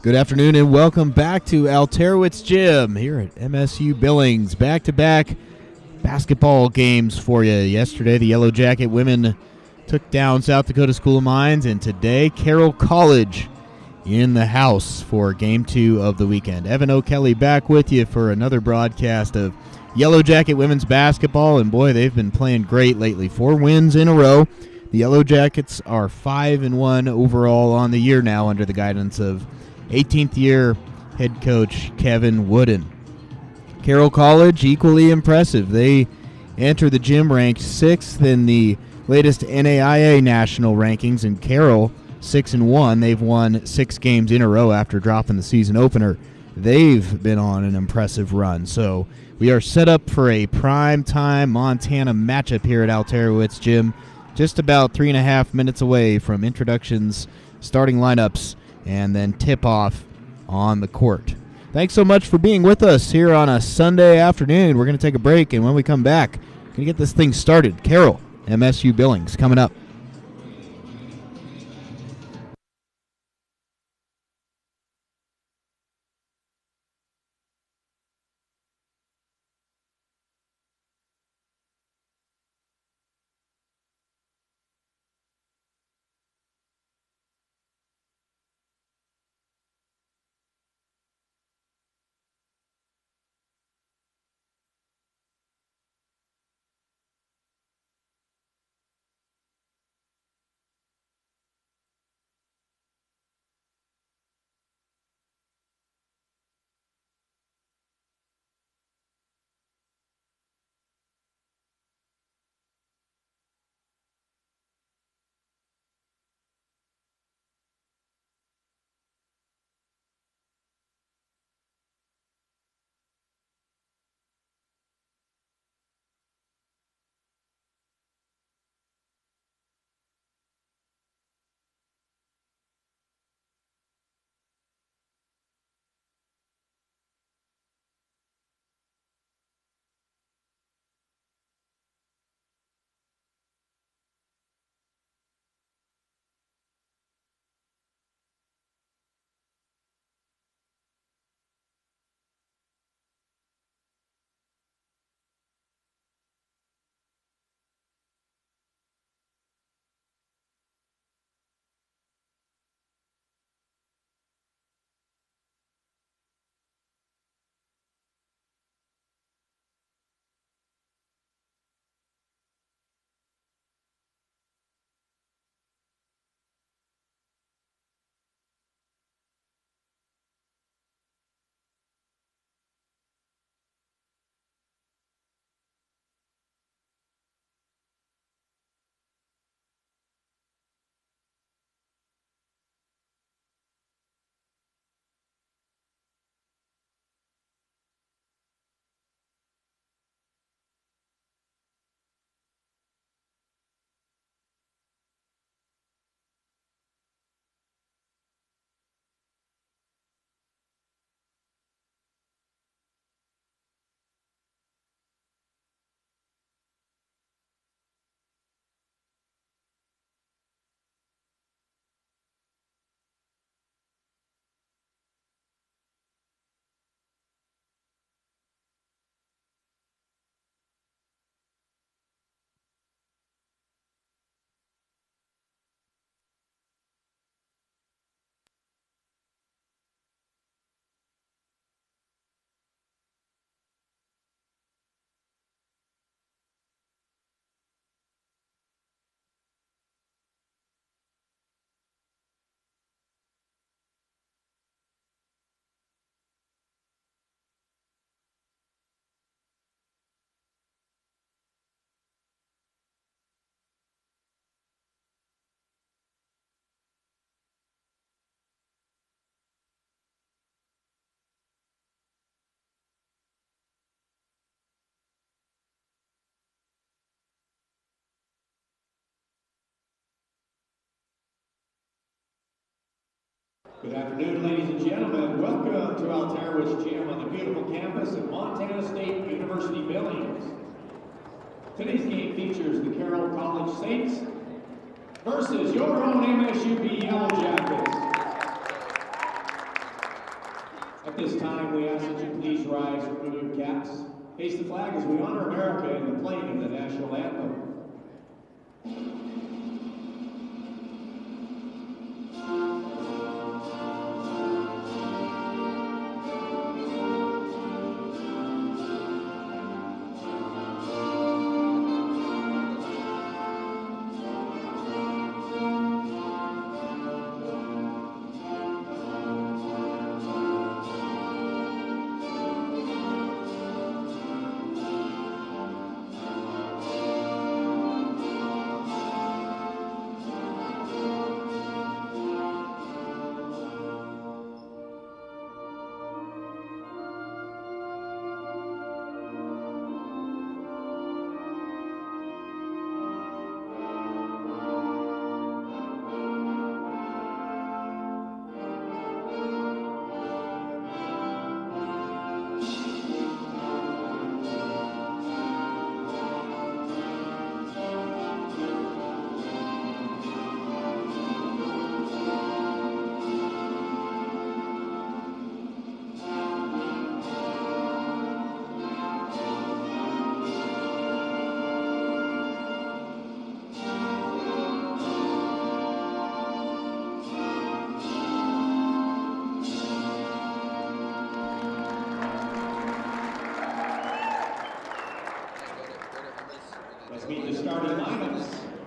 Good afternoon and welcome back to Alterowitz Gym here at MSU Billings. Back-to-back basketball games for you. Yesterday, the Yellow Jacket women took down South Dakota School of Mines, and today, Carroll College in the house for Game 2 of the weekend. Evan O'Kelly back with you for another broadcast of Yellow Jacket women's basketball, and boy, they've been playing great lately. 4 wins in a row. The Yellow Jackets are 5-1 overall on the year now under the guidance of 18th year head coach Kevin Wooden. Carroll College, equally impressive. They enter the gym ranked 6th in the latest NAIA national rankings, and Carroll 6-1. They've won 6 games in a row after dropping the season opener. They've been on an impressive run. So we are set up for a prime-time Montana matchup here at Alterowitz Gym, just about 3.5 minutes away from introductions, starting lineups, and then tip-off on the court. Thanks so much for being with us here on a Sunday afternoon. We're going to take a break, and when we come back, we're going to get this thing started. Carroll, MSU Billings, coming up. Good afternoon, ladies and gentlemen. Welcome to Alterowitz Gym on the beautiful campus of Montana State University, Billings. Today's game features the Carroll College Saints versus your own MSUB Yellow Jackets. At this time, we ask that you please rise, remove your caps, face the flag as we honor America in the playing of the national anthem.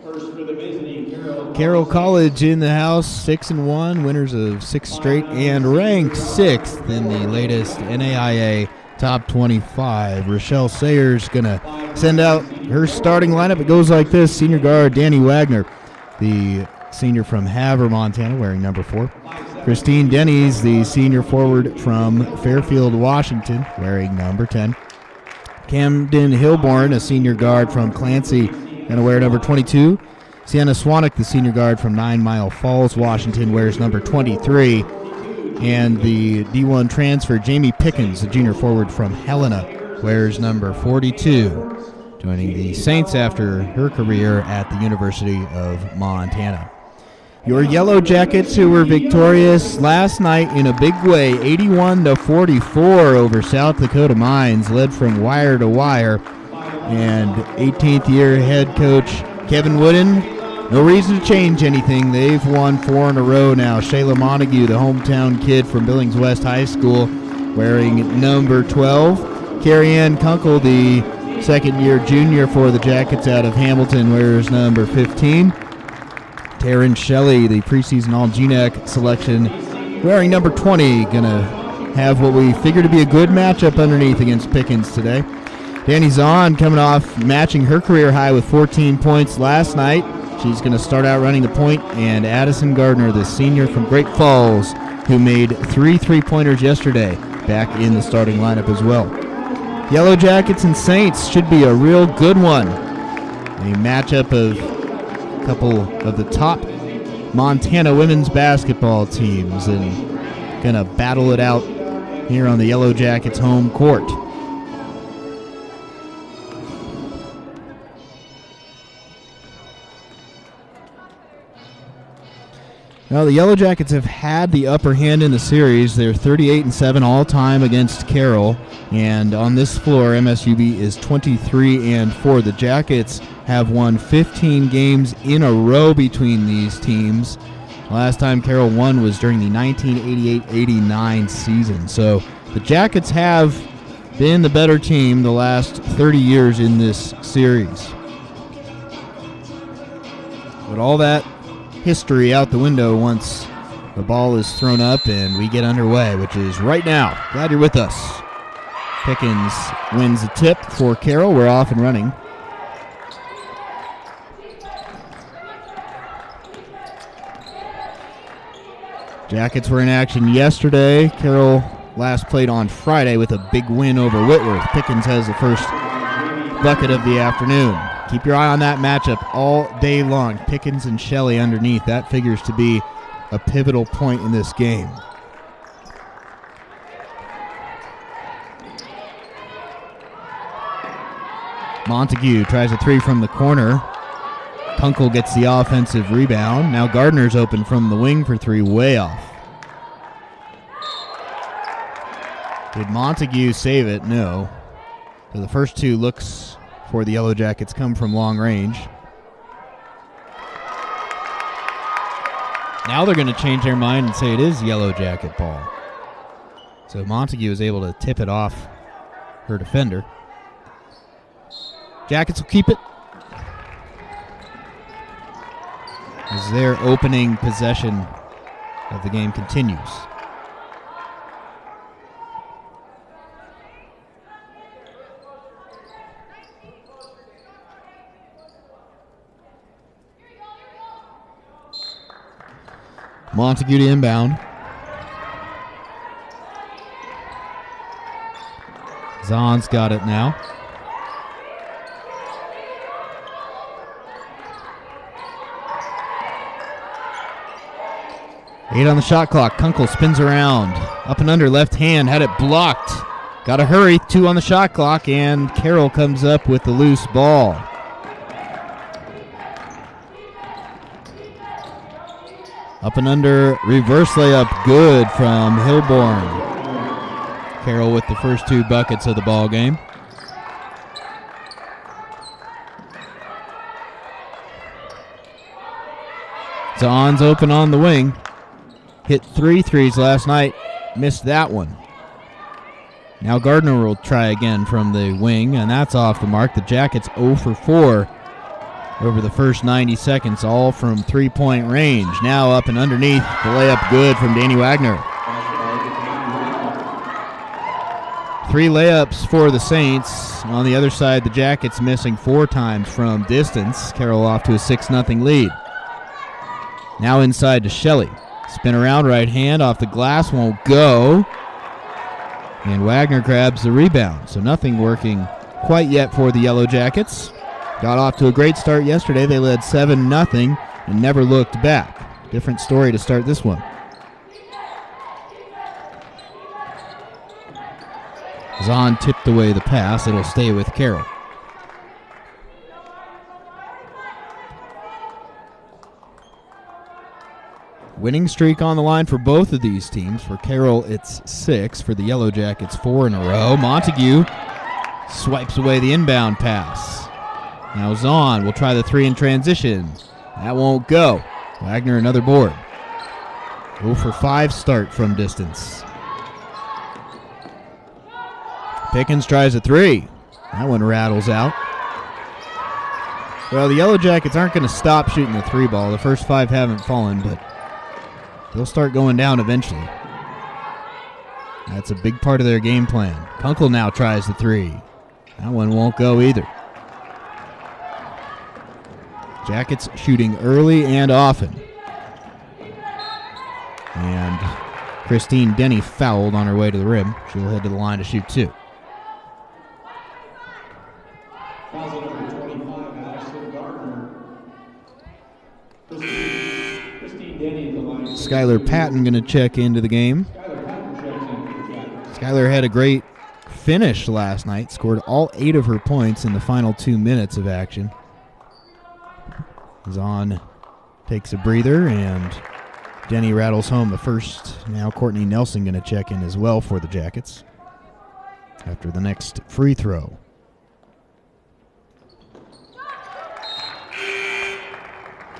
First for the visiting Carroll College in the house, 6-1, winners of 6 straight, and ranked 6th in the latest NAIA Top 25. Rochelle Sayers going to send out her starting lineup. It goes like this: senior guard Danny Wagner, the senior from Havre, Montana, wearing number 4. Christine Denny's, the senior forward from Fairfield, Washington, wearing number 10. Camden Hilborn, a senior guard from Clancy, going to wear number 22. Sienna Swanick, the senior guard from 9 Mile Falls, Washington, wears number 23. And the D1 transfer, Jamie Pickens, the junior forward from Helena, wears number 42, joining the Saints after her career at the University of Montana. Your Yellow Jackets, who were victorious last night in a big way, 81-44 over South Dakota Mines, led from wire to wire. And 18th year head coach Kevin Wooden, no reason to change anything. They've won 4 in a row now. Shayla Montague, the hometown kid from Billings West High School, wearing number 12. Carrie Ann Kunkel, the second-year junior for the Jackets out of Hamilton, wears number 15. Taryn Shelley, the preseason All-GNAC selection, wearing number 20. Going to have what we figure to be a good matchup underneath against Pickens today. Danny Zahn coming off matching her career high with 14 points last night. She's going to start out running the point. And Addison Gardner, the senior from Great Falls, who made 3 3-pointers yesterday, back in the starting lineup as well. Yellow Jackets and Saints should be a real good one. A matchup of a couple of the top Montana women's basketball teams, and going to battle it out here on the Yellow Jackets home court. Well, the Yellow Jackets have had the upper hand in the series. They're 38-7 all-time against Carroll, and on this floor, MSUB is 23-4. The Jackets have won 15 games in a row between these teams. Last time Carroll won was during the 1988-89 season. So the Jackets have been the better team the last 30 years in this series. But all that history out the window once the ball is thrown up and we get underway, which is right now. Glad you're with us. Pickens wins the tip for Carroll. We're off and running. Jackets were in action yesterday. Carroll last played on Friday with a big win over Whitworth. Pickens has the first bucket of the afternoon. Keep your eye on that matchup all day long. Pickens and Shelley underneath. That figures to be a pivotal point in this game. Montague tries a 3 from the corner. Kunkel gets the offensive rebound. Now Gardner's open from the wing for 3, way off. Did Montague save it? No. So the first two looks for the Yellow Jackets come from long range. Now they're going to change their mind and say it is Yellow Jacket ball. So Montague is able to tip it off her defender. Jackets will keep it. As their opening possession of the game continues. Montague to inbound. Zahn's got it now. Eight on the shot clock. Kunkel spins around. Up and under, left hand, had it blocked. Got to hurry. 2 on the shot clock, and Carroll comes up with the loose ball. Up and under, reverse layup, good from Hilborn. Carroll with the first 2 buckets of the ball game. Zahn's open on the wing. Hit 3 threes last night, missed that one. Now Gardner will try again from the wing, and that's off the mark. The Jackets 0 for 4 over the first 90 seconds, all from three-point range. Now up and underneath, the layup good from Danny Wagner. 3 layups for the Saints. On the other side, the Jackets missing 4 times from distance. Carroll off to a 6-0 lead. Now inside to Shelley. Spin around, right hand, off the glass, won't go. And Wagner grabs the rebound. So nothing working quite yet for the Yellow Jackets. Got off to a great start yesterday. They led 7-0 and never looked back. Different story to start this one. Zahn tipped away the pass. It'll stay with Carroll. Winning streak on the line for both of these teams. For Carroll, it's 6. For the Yellow Jackets, 4 in a row. Montague swipes away the inbound pass. Now Zahn will try the 3 in transition. That won't go. Wagner another board. 0 for 5 start from distance. Pickens tries a 3. That one rattles out. Well, the Yellow Jackets aren't going to stop shooting the 3 ball. The first 5 haven't fallen, but they'll start going down eventually. That's a big part of their game plan. Kunkel now tries the 3. That one won't go either. Jackets shooting early and often. And Christine Denny fouled on her way to the rim. She'll head to the line to shoot 2. Skylar Patton going to check into the game. Skylar had a great finish last night. Scored all 8 of her points in the final 2 minutes of action. Zahn takes a breather, and Denny rattles home the first. Now Courtney Nelson going to check in as well for the Jackets after the next free throw.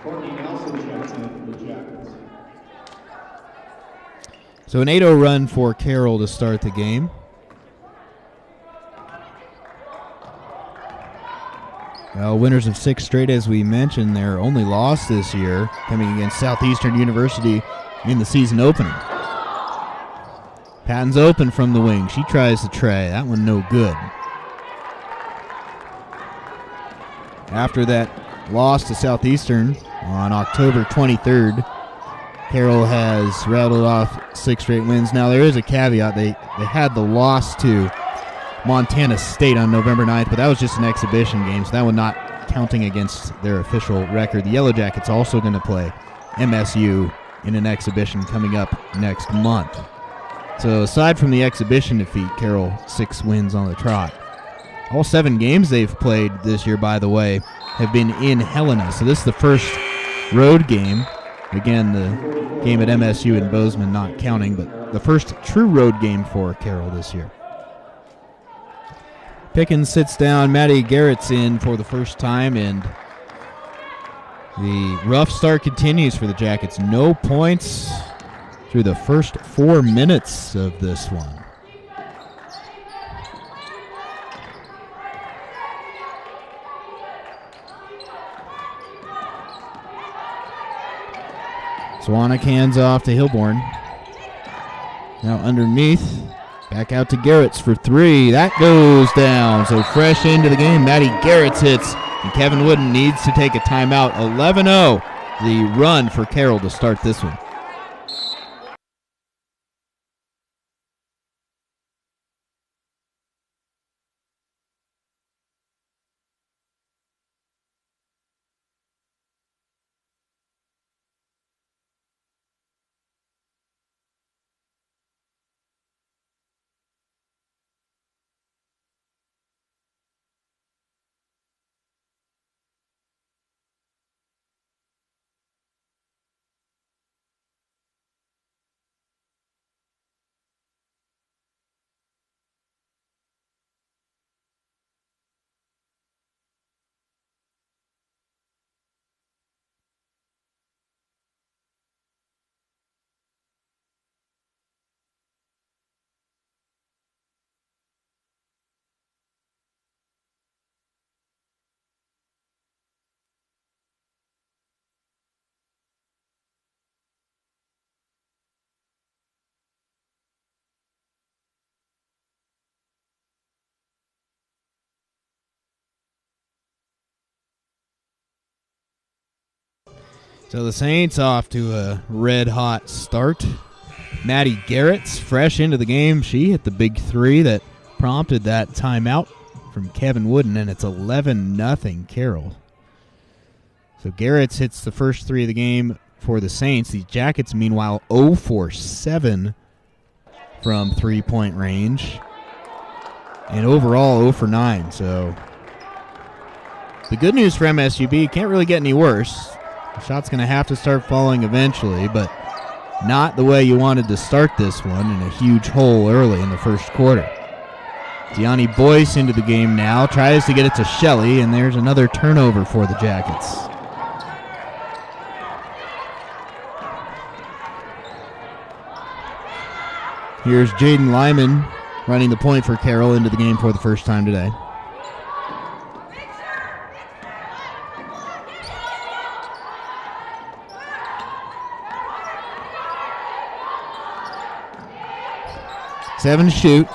Courtney Nelson checks in for the Jackets. So an 8-0 run for Carroll to start the game. Well, winners of 6 straight, as we mentioned, their only loss this year coming against Southeastern University in the season opener. Patton's open from the wing. She tries to tray. That one no good. After that loss to Southeastern on October 23rd, Carroll has rattled off 6 straight wins. Now, there is a caveat. They had the loss to Montana State on November 9th, but that was just an exhibition game, so that one not counting against their official record. The Yellow Jackets also going to play MSU in an exhibition coming up next month. So aside from the exhibition defeat, Carroll 6 wins on the trot. All 7 games they've played this year, by the way, have been in Helena. So this is the first road game. Again, the game at MSU in Bozeman not counting, but the first true road game for Carroll this year. Pickens sits down. Maddie Garrett's in for the first time, and the rough start continues for the Jackets. No points through the first 4 minutes of this one. Swanek hands off to Hilborn. Now underneath. Back out to Garrett's for three. That goes down. So fresh into the game. Maddie Garrett's hits. And Kevin Wooden needs to take a timeout. 11-0. The run for Carroll to start this one. So the Saints off to a red-hot start. Maddie Garrett's fresh into the game. She hit the big three that prompted that timeout from Kevin Wooden, and it's 11-0 Carroll. So Garrett's hits the first three of the game for the Saints. The Jackets, meanwhile, 0 for 7 from three-point range. And overall, 0 for 9. So the good news for MSUB, can't really get any worse. The shot's going to have to start falling eventually, but not the way you wanted to start this one in a huge hole early in the first quarter. Deani Boyce into the game now, tries to get it to Shelley, and there's another turnover for the Jackets. Here's Jaden Lyman running the point for Carroll into the game for the first time today. Seven to shoot.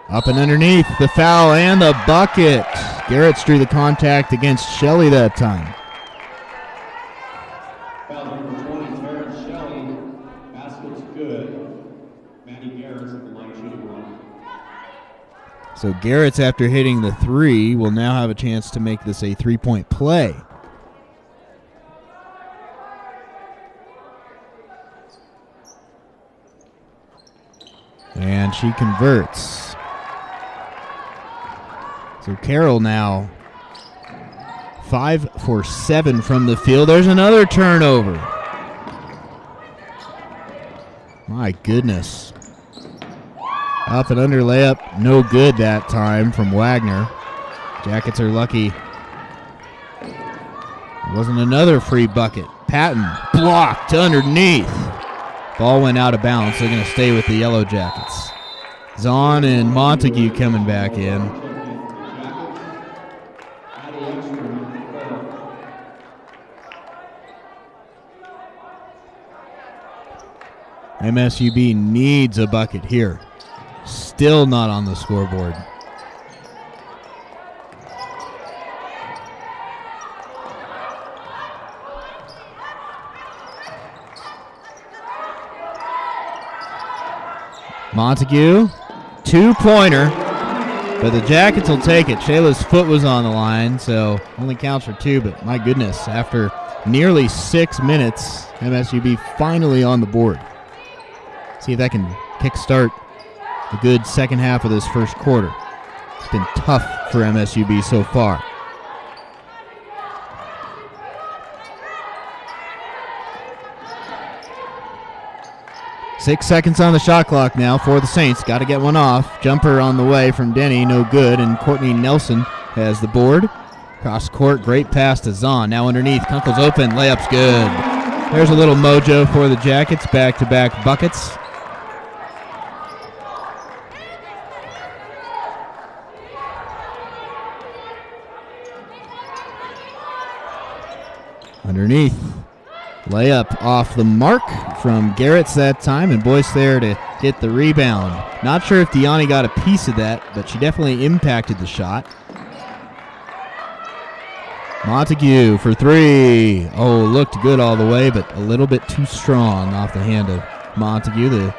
Up and underneath, the foul and the bucket. Garrett's drew the contact against Shelley that time. Foul number 20, Terrence Shelley. Basket's good. Maddie Garrett's at the line shooting one. So Garrett's, after hitting the three, will now have a chance to make this a three-point play. And she converts. So Carroll now 5 for 7 from the field. There's another turnover. My goodness. Up and under layup, no good that time from Wagner. Jackets are lucky. It wasn't another free bucket. Patton blocked underneath. Ball went out of bounds. They're going to stay with the Yellow Jackets. Zahn and Montague coming back in. MSUB needs a bucket here. Still not on the scoreboard. Montague, two-pointer, but the Jackets will take it. Shayla's foot was on the line, so only counts for two, but my goodness, after nearly 6 minutes, MSUB finally on the board. See if that can kickstart a good second half of this first quarter. It's been tough for MSUB so far. 6 seconds on the shot clock now for the Saints. Got to get one off. Jumper on the way from Denny, no good, and Courtney Nelson has the board. Cross court, great pass to Zahn. Now underneath, Kunkel's open, layup's good. There's a little mojo for the Jackets, back-to-back buckets. Underneath, layup off the mark from Garrett's that time, and Boyce there to get the rebound. Not sure if Deani got a piece of that, but she definitely impacted the shot. Montague for three. Oh, looked good all the way, but a little bit too strong off the hand of Montague. The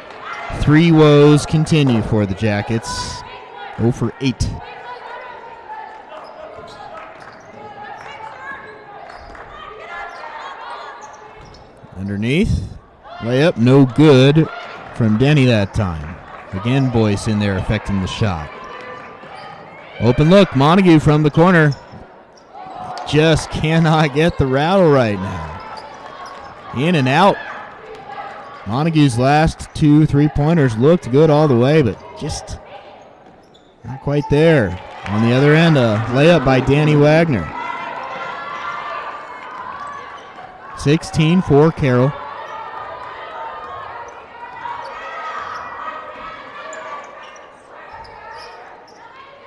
three woes continue for the Jackets. 0 for 8. Underneath, layup, no good from Denny that time. Again, Boyce in there affecting the shot. Open look, Montague from the corner. Just cannot get the rattle right now. In and out. Montague's last 2 3-pointers looked good all the way, but just not quite there. On the other end, a layup by Danny Wagner. 16 for Carroll.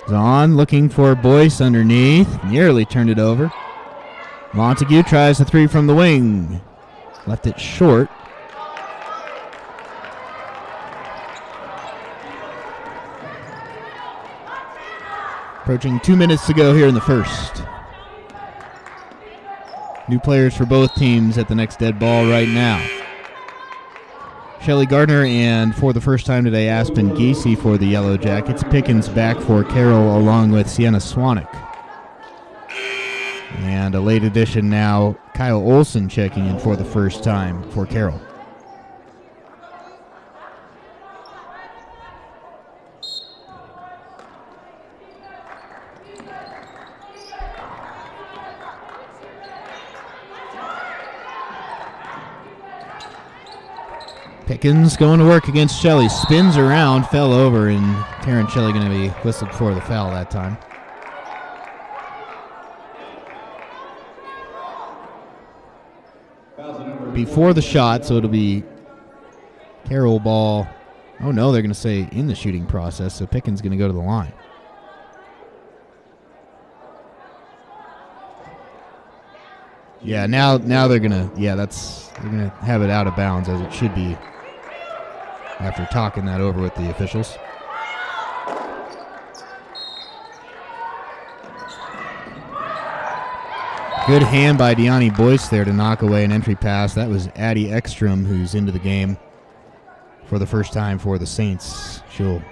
Zahn looking for Boyce underneath. Nearly turned it over. Montague tries the three from the wing. Left it short. Approaching 2 minutes to go here in the first. New players for both teams at the next dead ball right now. Shelly Gardner and for the first time today, Aspen Giese for the Yellow Jackets. Pickens back for Carroll along with Sienna Swanek. And a late addition now, Kyle Olson checking in for the first time for Carroll. Pickens going to work against Shelley. Spins around, fell over, and Taryn Shelley going to be whistled for the foul that time. Before the shot, so it'll be Carroll ball. Oh no, they're going to say in the shooting process, so Pickens going to go to the line. Yeah, now they're going to, they're going to have it out of bounds as it should be after talking that over with the officials. Good hand by Deani Boyce there to knock away an entry pass. That was Addie Ekstrom, who's into the game for the first time for the Saints. She'll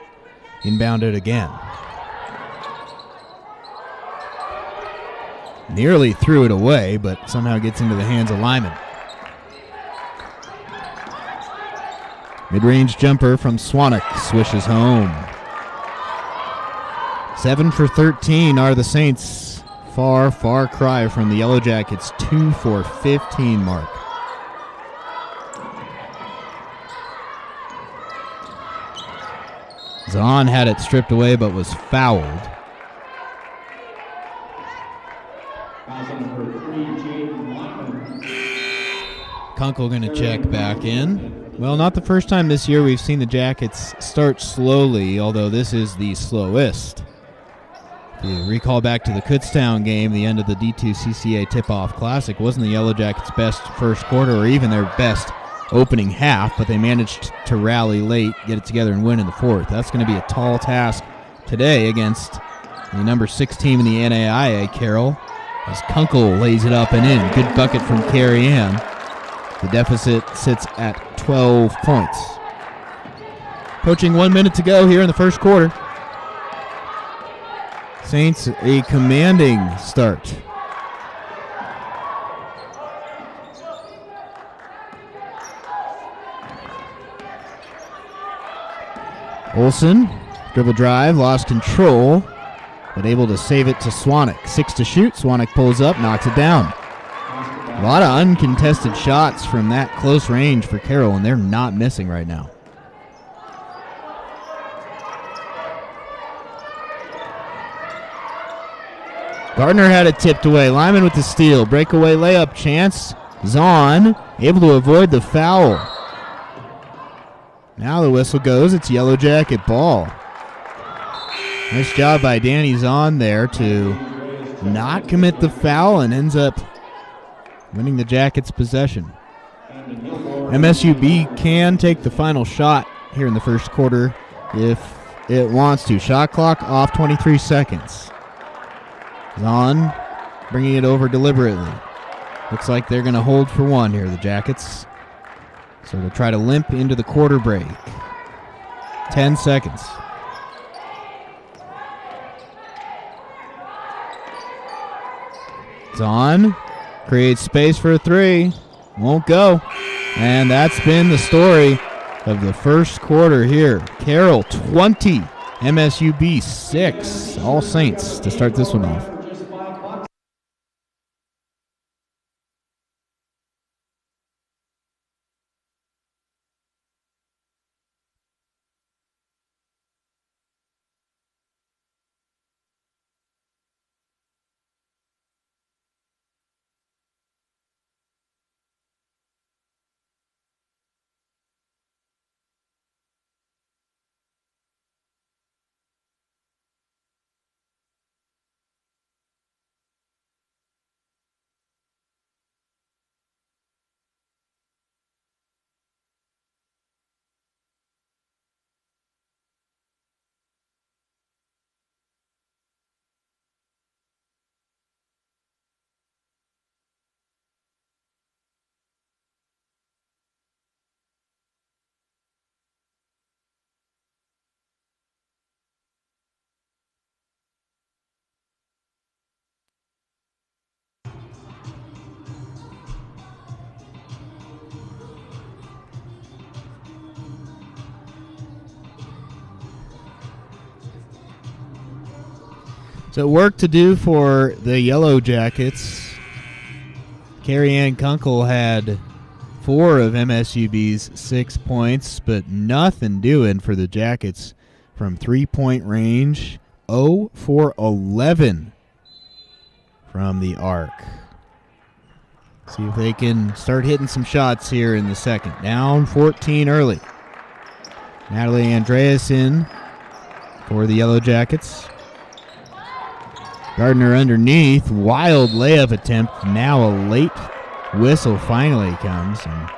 inbound it again. Nearly threw it away, but somehow gets into the hands of Lyman. Mid-range jumper from Swanek swishes home. 7 for 13 are the Saints. Far, far cry from the Yellow Jackets' 2 for 15 mark. Zahn had it stripped away but was fouled. Kunkel going to check back in. Well, not the first time this year we've seen the Jackets start slowly, although this is the slowest. If you recall back to the Kutztown game, the end of the D2 CCA Tip-Off Classic, wasn't the Yellow Jackets' best first quarter or even their best opening half, but they managed to rally late, get it together, and win in the fourth. That's going to be a tall task today against the number 6 team in the NAIA, Carroll, as Kunkel lays it up and in. Good bucket from Carrie Ann. The deficit sits at 12 points. Approaching 1 minute to go here in the first quarter. Saints a commanding start. Olson, dribble drive, lost control, but able to save it to Swanek. 6 to shoot. Swanek pulls up, knocks it down. A lot of uncontested shots from that close range for Carroll, and they're not missing right now. Gardner had it tipped away. Lyman with the steal. Breakaway layup chance. Zahn able to avoid the foul. Now the whistle goes. It's Yellow Jacket ball. Nice job by Danny Zahn there to not commit the foul and ends up winning the Jackets' possession. MSUB can take the final shot here in the first quarter if it wants to. Shot clock off 23 seconds. Zahn bringing it over deliberately. Looks like they're going to hold for one here, the Jackets. So they'll try to limp into the quarter break. 10 seconds. Zahn creates space for a three. Won't go. And that's been the story of the first quarter here. Carroll 20, MSUB 6. All Saints to start this one off. So work to do for the Yellow Jackets. Carrie Ann Kunkel had 4 of MSUB's 6 points, but nothing doing for the Jackets from three-point range. 0 for 11 from the arc. See if they can start hitting some shots here in the second. Down 14 early. Natalie Andreasen for the Yellow Jackets. Gardner underneath, wild layup attempt. Now a late whistle finally comes, and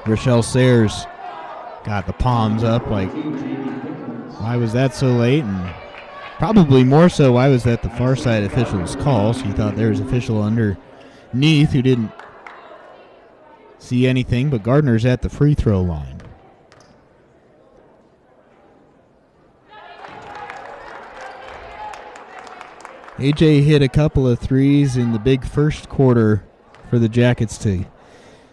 Rochelle Sayers got the palms up like, why was that so late? And probably more so, why was that the far side official's call? She thought there was an official underneath who didn't see anything, but Gardner's at the free throw line. AJ hit a couple of threes in the big first quarter for the Jackets to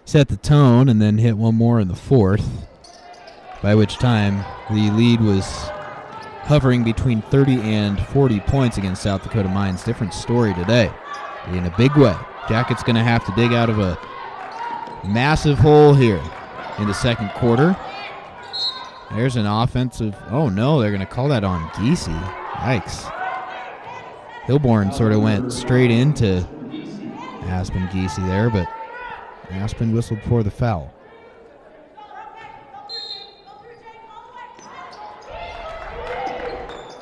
set the tone, and then hit one more in the fourth, by which time the lead was hovering between 30 and 40 points against South Dakota Mines. Different story today in a big way. Jackets going to have to dig out of a massive hole here in the second quarter. There's an offensive, oh no, they're going to call that on Giese. Yikes. Hilborn sort of went straight into Aspen Giese there, but Aspen whistled for the foul.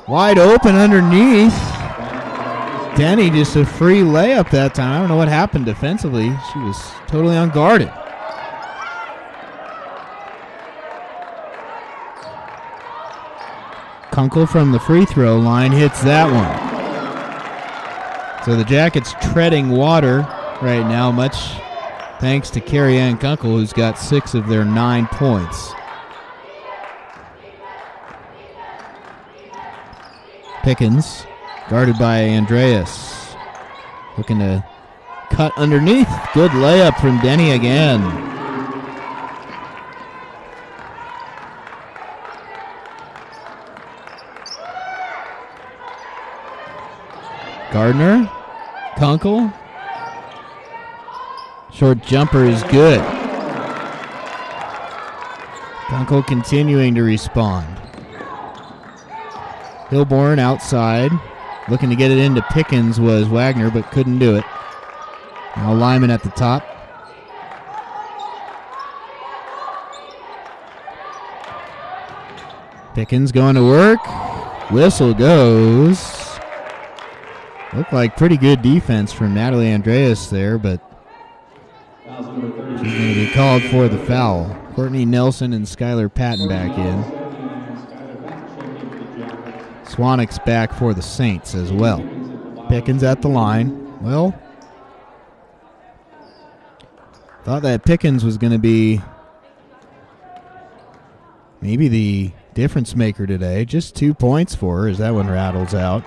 Wide open underneath. Denny just a free layup that time. I don't know what happened defensively. She was totally unguarded. Kunkel from the free throw line hits that one. So the Jackets treading water right now, much thanks to Carrie Ann Kunkel, who's got 6 of their 9 points. Pickens, guarded by Andreas, looking to cut underneath. Good layup from Denny again. Gardner, Kunkel, short jumper is good. Kunkel continuing to respond. Hilborn outside, Looking to get it into Pickens was Wagner, but couldn't do it. Now Lyman at the top. Pickens going to work. Whistle goes. Looked like pretty good defense from Natalie Andreas there, but she's going to be called for the foul. Courtney Nelson and Skylar Patton back in. Swanick's back for the Saints as well. Pickens at the line. Well, thought that Pickens was going to be maybe the difference maker today. Just 2 points for her as that one rattles out.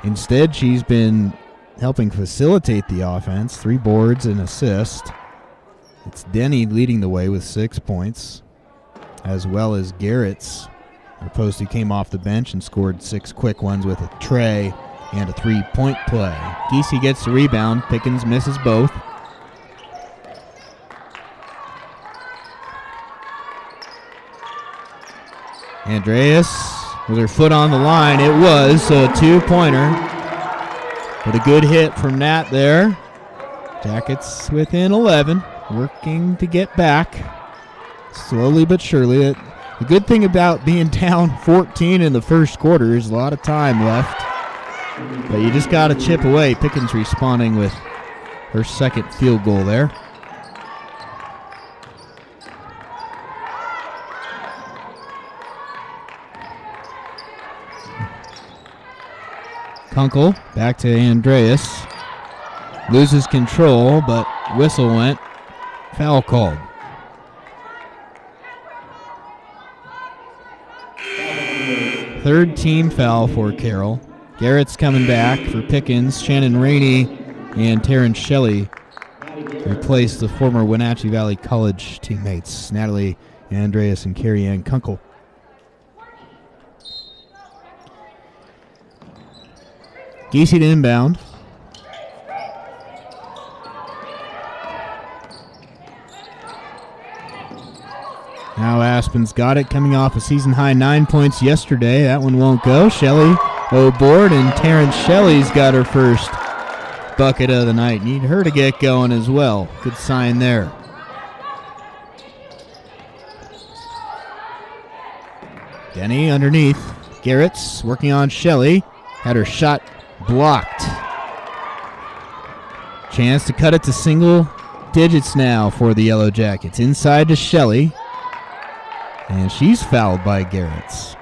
Instead, she's been helping facilitate the offense. 3 boards and assist. It's Denny leading the way with 6 points, as well as Garrett's. Her post who came off the bench and scored 6 quick ones with a tray and a 3-point play. Giese gets the rebound. Pickens misses both. Andreas with her foot on the line. It was, so a 2-pointer. But a good hit from Nat there. Jackets within 11, working to get back. Slowly but surely. The good thing about being down 14 in the first quarter is a lot of time left. But you just got to chip away. Pickens responding with her second field goal there. Kunkel back to Andreas. Loses control, but whistle went. Foul called. Third team foul for Carroll. Garrett's coming back for Pickens. Shannon Rainey and Taryn Shelley replace the former Wenatchee Valley College teammates, Natalie Andreas and Carrie Ann Kunkel. Giese to inbound. Now Aspen's got it, coming off a season-high 9 points yesterday. That one won't go. Shelley aboard, and Taryn Shelley's got her first bucket of the night. Need her to get going as well. Good sign there. Denny underneath. Garrett's working on Shelley. Had her shot blocked. Chance to cut it to single digits now for the Yellow Jackets. Inside to Shelley. And she's fouled by Garrett's.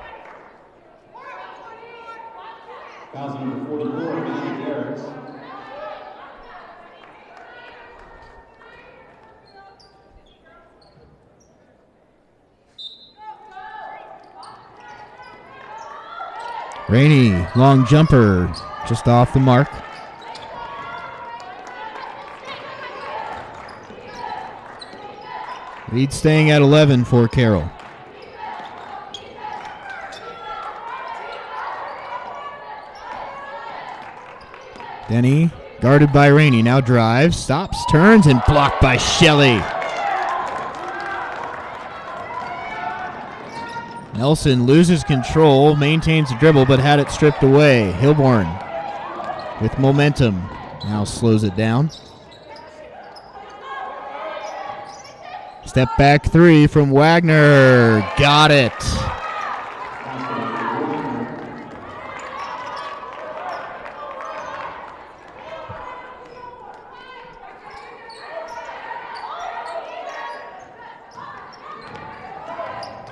Foul number 44, Maddie Garrett's. Rainey, long jumper, just off the mark. Lead staying at 11 for Carroll. Denny, guarded by Rainey, now drives, stops, turns, and blocked by Shelley. Nelson loses control, maintains the dribble, but had it stripped away. Hilborn with momentum, now slows it down. Step back 3 from Wagner, got it.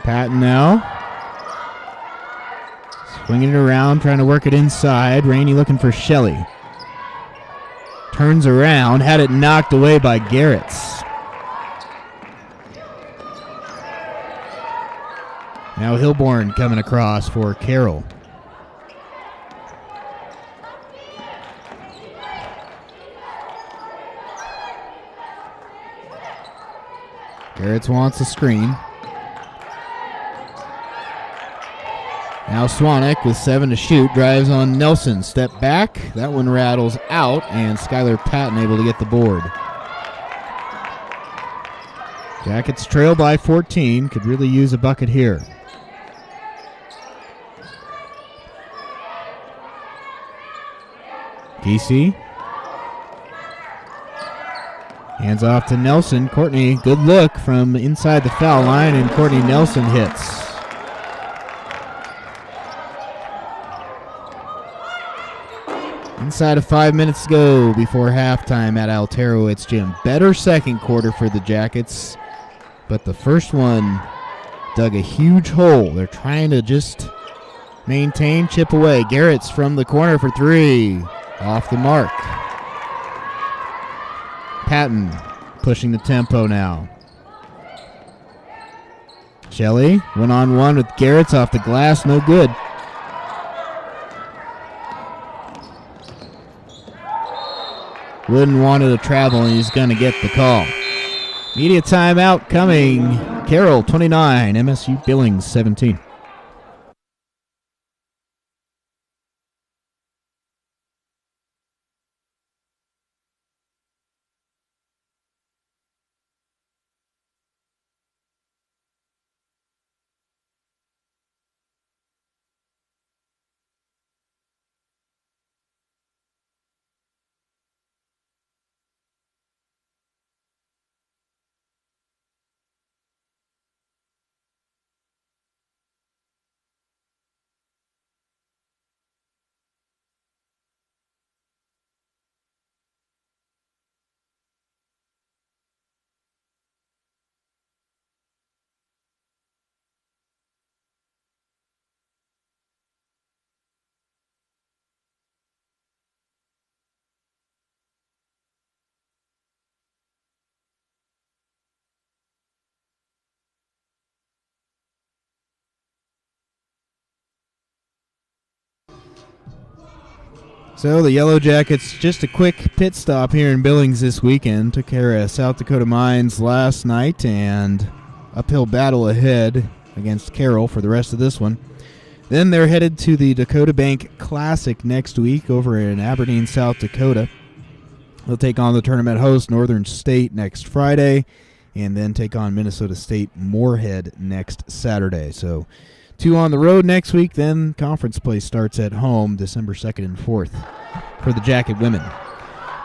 Patton now. Swinging it around, trying to work it inside. Rainey looking for Shelley. Turns around, had it knocked away by Garrett's. Now Hilborn coming across for Carroll. Garrett's wants a screen. Now Swanick with 7 to shoot, drives on Nelson. Step back, that one rattles out, and Skylar Patton able to get the board. Jackets trail by 14, could really use a bucket here. Geesey. Hands off to Nelson. Courtney, good look from inside the foul line, and Courtney Nelson hits. Inside of 5 minutes to go before halftime at Alterowitz Gym. Better second quarter for the Jackets, but the first one dug a huge hole. They're trying to just maintain, chip away. Garrett's from the corner for three. Off the mark. Patton pushing the tempo now. Shelley, one-on-one with Garrett's off the glass, no good. Wooden wanted to travel, and he's going to get the call. Media timeout coming. Carroll 29, MSU Billings 17. So the Yellow Jackets, just a quick pit stop here in Billings this weekend. Took care of South Dakota Mines last night, and uphill battle ahead against Carroll for the rest of this one. Then they're headed to the Dakota Bank Classic next week over in Aberdeen, South Dakota. They'll take on the tournament host Northern State next Friday, and then take on Minnesota State Moorhead next Saturday. So 2 on the road next week, then conference play starts at home December 2nd and 4th for the Jacket women.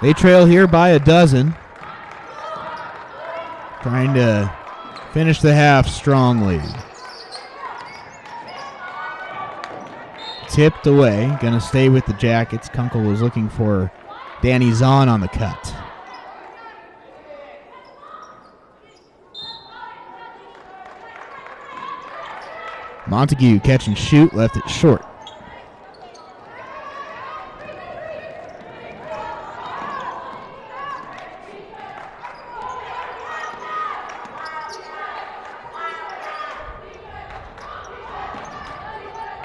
They trail here by a dozen, trying to finish the half strongly. Tipped away, going to stay with the Jackets. Kunkel was looking for Danny Zahn on the cut. Montague catch and shoot, left it short.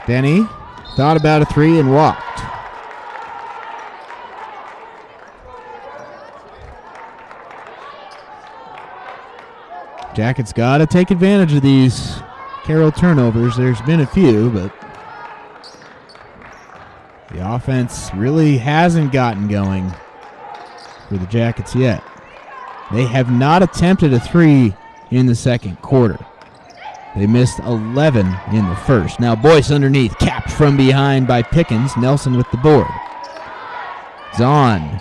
Denny thought about a three and walked. Jackets got to take advantage of these Carroll turnovers. There's been a few, but the offense really hasn't gotten going for the Jackets yet. They have not attempted a three in the second quarter. They missed 11 in the first. Now Boyce underneath, capped from behind by Pickens. Nelson with the board. Zahn,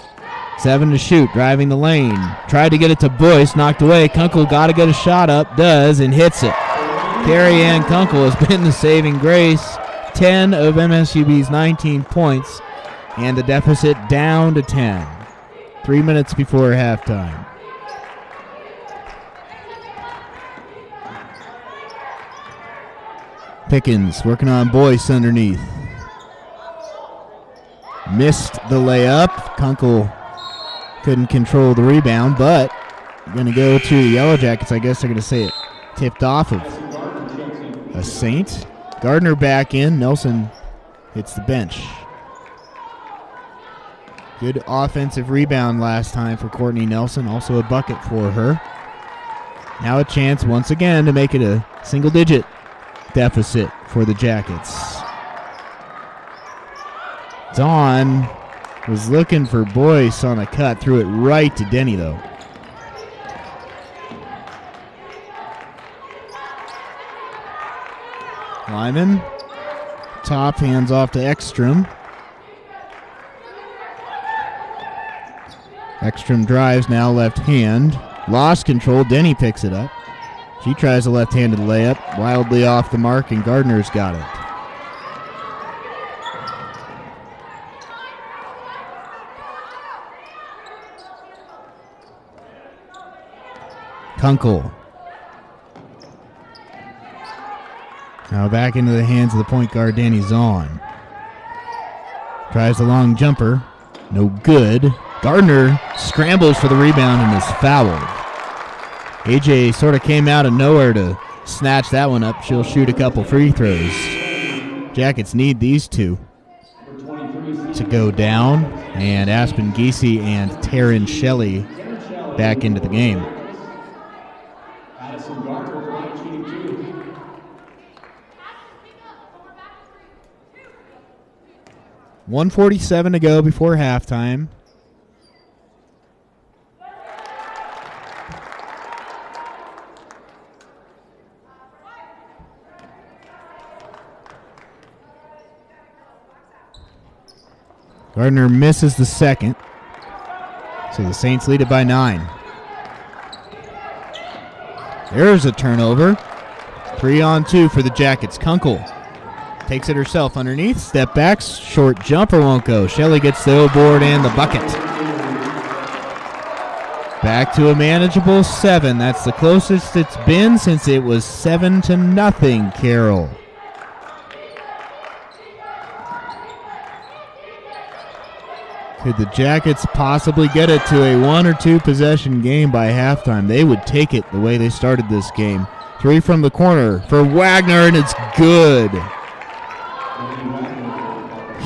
7 to shoot, driving the lane. Tried to get it to Boyce, knocked away. Kunkel got to get a shot up, does, and hits it. Carrie Ann Kunkel has been the saving grace. 10 of MSUB's 19 points, and the deficit down to 10. 3 minutes before halftime. Pickens working on Boyce underneath. Missed the layup. Kunkel couldn't control the rebound, but going to go to the Yellow Jackets. I guess they're going to say it tipped off of a Saint. Gardner back in. Nelson hits the bench. Good offensive rebound last time for Courtney Nelson. Also a bucket for her. Now a chance once again to make it a single-digit deficit for the Jackets. Dawn was looking for Boyce on a cut. Threw it right to Denny, though. Lyman, top, hands off to Ekstrom. Ekstrom drives now left hand. Lost control. Denny picks it up. She tries a left-handed layup. Wildly off the mark, and Gardner's got it. Kunkel. Now back into the hands of the point guard, Danny Zahn. Tries the long jumper. No good. Gardner scrambles for the rebound and is fouled. AJ sort of came out of nowhere to snatch that one up. She'll shoot a couple free throws. Jackets need these two to go down. And Aspen Giese and Taryn Shelley back into the game. 1:47 to go before halftime. Gardner misses the second. So the Saints lead it by 9. There's a turnover. 3-on-2 for the Jackets. Kunkel takes it herself underneath. Step back. Short jumper won't go. Shelley gets the board and the bucket. Back to a manageable 7. That's the closest it's been since it was 7-0, Carroll. Could the Jackets possibly get it to a 1 or 2 possession game by halftime? They would take it the way they started this game. 3 from the corner for Wagner, and it's good.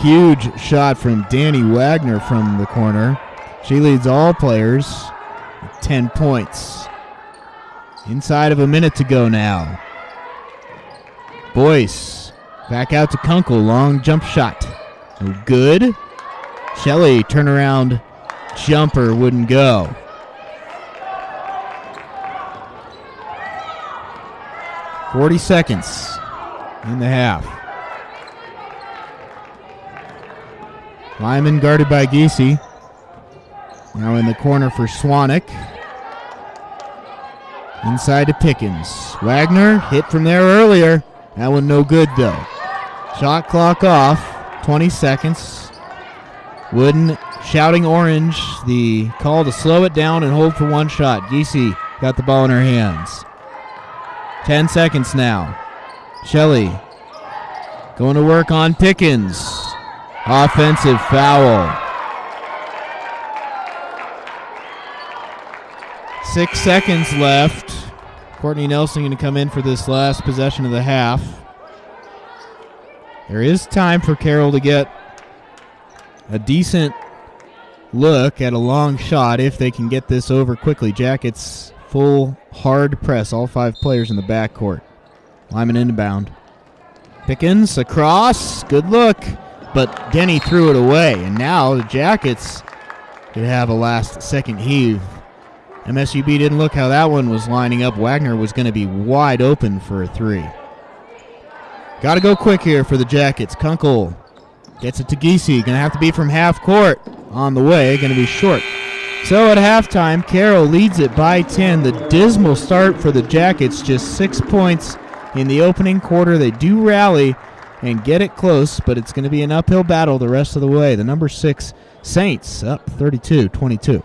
Huge shot from Danny Wagner from the corner. She leads all players with 10 points. Inside of a minute to go now. Boyce back out to Kunkel. Long jump shot. No good. Shelley turnaround jumper wouldn't go. "40 seconds in the half. Lyman guarded by Giese. Now in the corner for Swanek. Inside to Pickens. Wagner hit from there earlier. That one no good though. Shot clock off. 20 seconds. Wooden shouting orange. The call to slow it down and hold for one shot. Giese got the ball in her hands. 10 seconds now. Shelley going to work on Pickens. Offensive foul. 6 seconds left. Courtney Nelson going to come in for this last possession of the half. There is time for Carroll to get a decent look at a long shot if they can get this over quickly. Jackets full hard press, all 5 players in the backcourt. Lyman inbound. Pickens across, good look, but Denny threw it away, and now the Jackets could have a last second heave. MSUB didn't look how that one was lining up. Wagner was going to be wide open for a 3. Got to go quick here for the Jackets. Kunkel gets it to Giese. Going to have to be from half court. On the way, going to be short. So at halftime, Carroll leads it by 10. The dismal start for the Jackets, just 6 points in the opening quarter. They do rally and get it close, but it's going to be an uphill battle the rest of the way. The number 6 Saints up 32-22.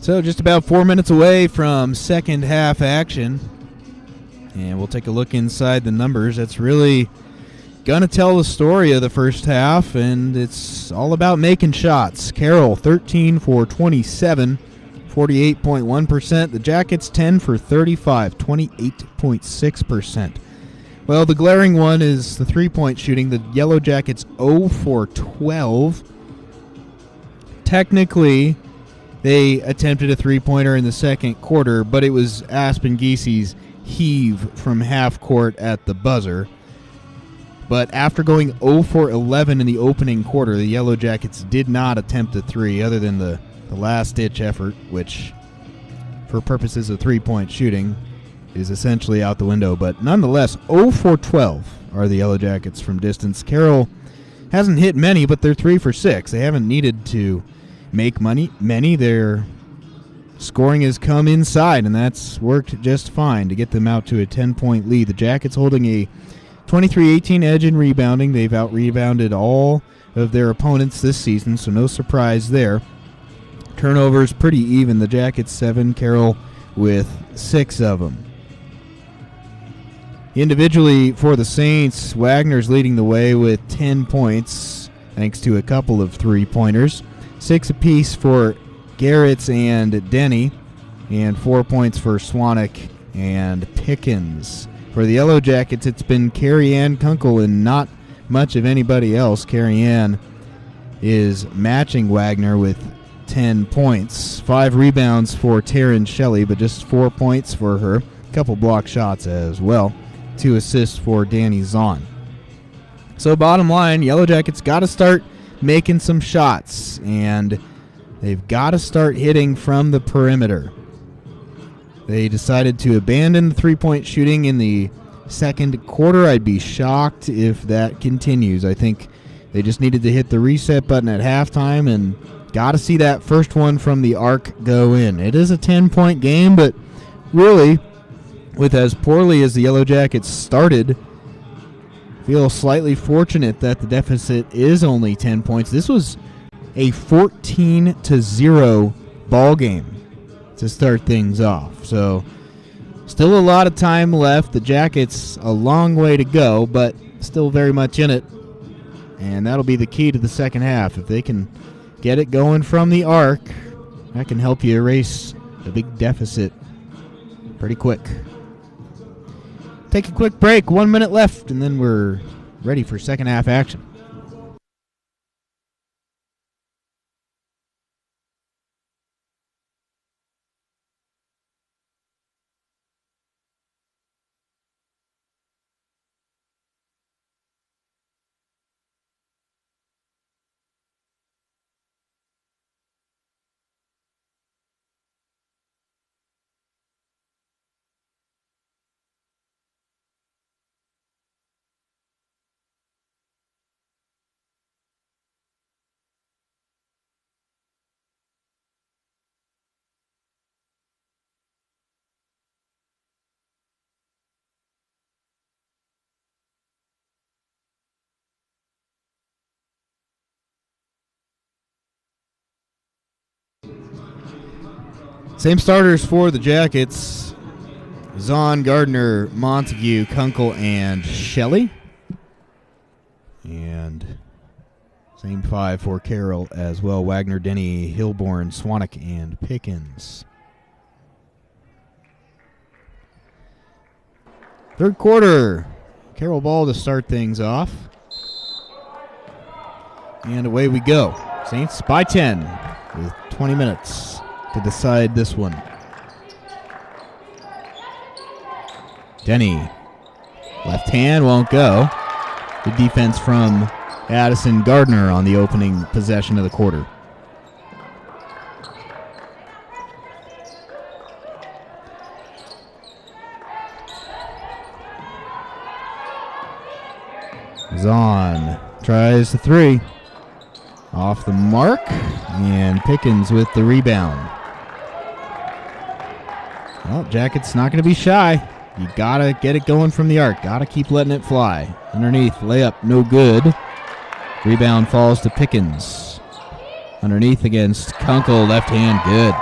So just about 4 minutes away from second half action. And we'll take a look inside the numbers. That's really going to tell the story of the first half, and it's all about making shots. Carroll 13 for 27, 48.1%. The Jackets 10 for 35, 28.6%. Well, the glaring one is the three-point shooting. The Yellow Jackets 0 for 12. Technically, they attempted a three-pointer in the second quarter, but it was Aspen Giesi's heave from half court at the buzzer. But after going 0 for 11 in the opening quarter, the Yellow Jackets did not attempt a three other than the last-ditch effort, which, for purposes of three-point shooting, is essentially out the window. But nonetheless, 0 for 12 are the Yellow Jackets from distance. Carroll hasn't hit many, but they're 3 for 6. They haven't needed to make many. Their scoring has come inside, and that's worked just fine to get them out to a 10-point lead. The Jackets holding a 23-18 edge in rebounding. They've out-rebounded all of their opponents this season, so no surprise there. Turnovers pretty even. The Jackets 7, Carroll with 6 of them. Individually for the Saints, Wagner's leading the way with 10 points, thanks to a couple of three-pointers. 6 apiece for Garretts and Denny, and 4 points for Swanek and Pickens. For the Yellow Jackets, it's been Carrie Ann Kunkel and not much of anybody else. Carrie Ann is matching Wagner with 10 points. 5 rebounds for Taryn Shelley, but just 4 points for her. A couple block shots as well. 2 assists for Danny Zahn. So bottom line, Yellow Jackets got to start making some shots, and they've got to start hitting from the perimeter. They decided to abandon the three-point shooting in the second quarter. I'd be shocked if that continues. I think they just needed to hit the reset button at halftime, and got to see that first one from the arc go in. It is a 10-point game, but really, with as poorly as the Yellow Jackets started, feel slightly fortunate that the deficit is only 10 points. This was a 14-0 ball game to start things off. So still a lot of time left. The Jackets a long way to go, but still very much in it. And that'll be the key to the second half. If they can get it going from the arc, that can help you erase a big deficit pretty quick. Take a quick break. 1 minute left, and then we're ready for second half action. Same starters for the Jackets: Zahn, Gardner, Montague, Kunkel, and Shelley. And same 5 for Carroll as well: Wagner, Denny, Hilborn, Swanek, and Pickens. Third quarter, Carroll ball to start things off. And away we go. Saints by 10 with 20 minutes to decide this one. Denny, left hand, won't go. Good defense from Addison Gardner on the opening possession of the quarter. Zahn tries the three. Off the mark, and Pickens with the rebound. Well, Jackets not going to be shy. You got to get it going from the arc. Got to keep letting it fly. Underneath, layup, no good. Rebound falls to Pickens. Underneath against Kunkel, left hand, good.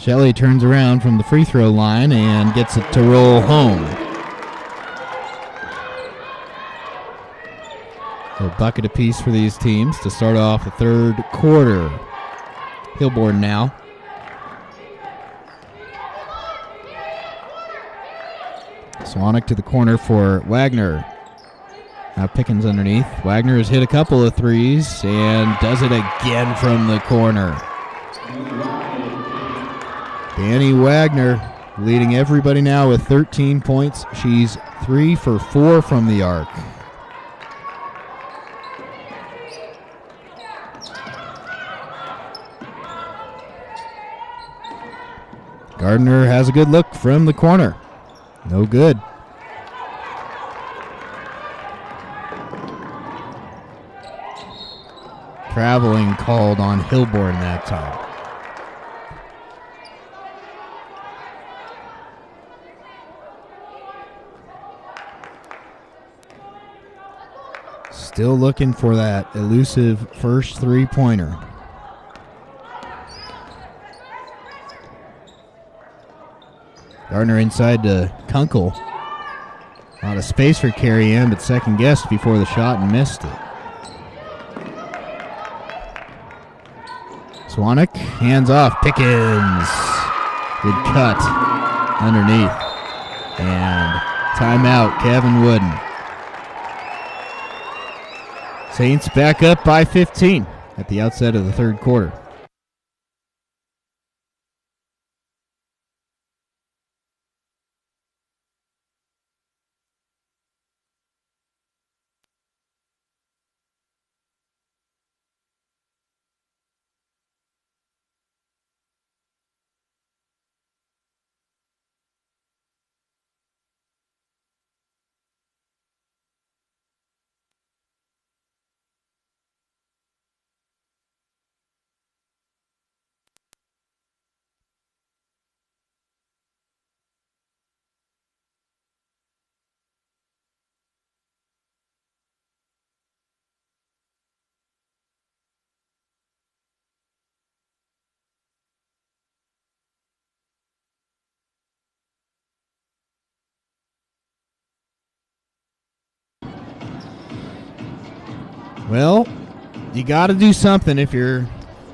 Shelley turns around from the free throw line and gets it to roll home. So a bucket apiece for these teams to start off the third quarter. Hilborn now. Swanek to the corner for Wagner. Now Pickens underneath. Wagner has hit a couple of threes and does it again from the corner. Danny Wagner leading everybody now with 13 points. She's 3 for 4 from the arc. Gardner has a good look from the corner. No good. Traveling called on Hilborn that time. Still looking for that elusive first three-pointer. Gardner inside to Kunkel. A lot of space for Carrie Ann, but second guessed before the shot and missed it. Swanek, hands off, Pickens. Good cut underneath. And timeout, Kevin Wooden. Saints back up by 15 at the outset of the third quarter. Well, you got to do something if you're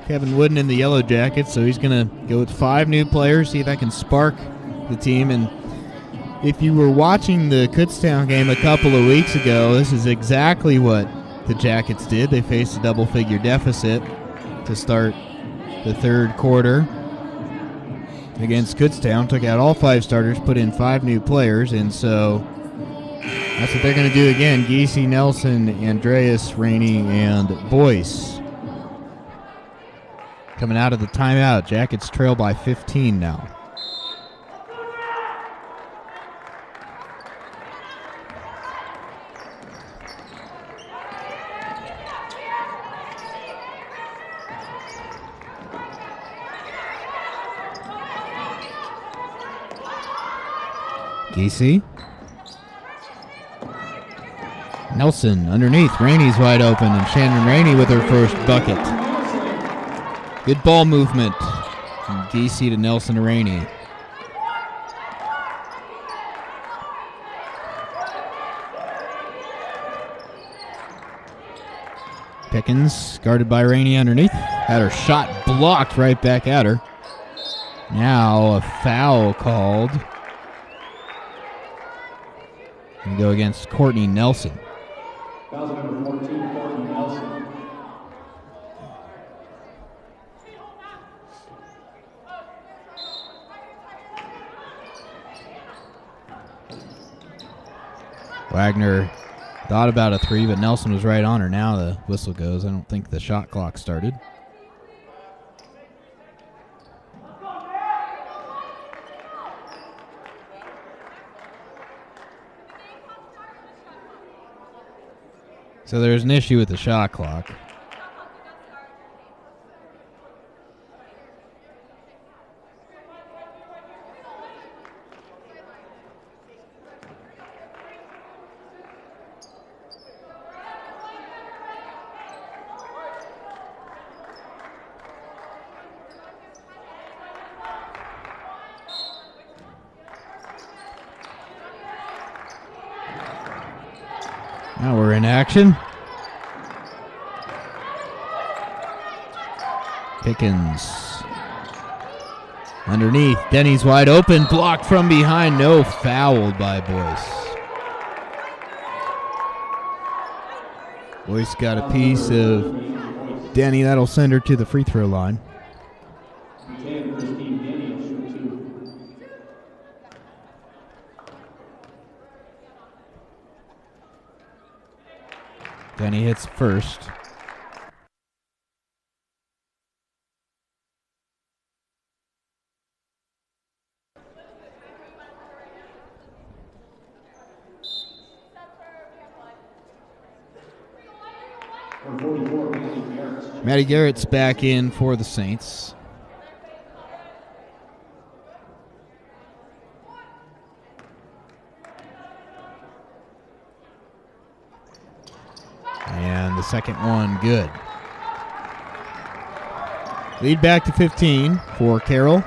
Kevin Wooden in the Yellow Jackets, so he's going to go with 5 new players, see if that can spark the team. And if you were watching the Kutztown game a couple of weeks ago, this is exactly what the Jackets did. They faced a double-figure deficit to start the third quarter against Kutztown, took out all 5 starters, put in 5 new players, and so that's what they're going to do again. Giese, Nelson, Andreas, Rainey, and Boyce. Coming out of the timeout, Jackets trail by 15 now. Giese. Nelson underneath. Rainey's wide open, and Shannon Rainey with her first bucket. Good ball movement from Giese to Nelson to Rainey. Pickens guarded by Rainey underneath. Had her shot blocked right back at her. Now a foul called. And go against Courtney Nelson. Foul number 14, Courtney Nelson. Wagner thought about a 3, but Nelson was right on her. Now the whistle goes. I don't think the shot clock started. So there's an issue with the shot clock. Now we're in action. Pickens. Underneath. Denny's wide open. Blocked from behind. No, fouled by Boyce. Boyce got a piece of Denny. That'll send her to the free throw line. Denny hits first. Maddie Garrett's back in for the Saints. And the second one good. Lead back to 15 for Carroll.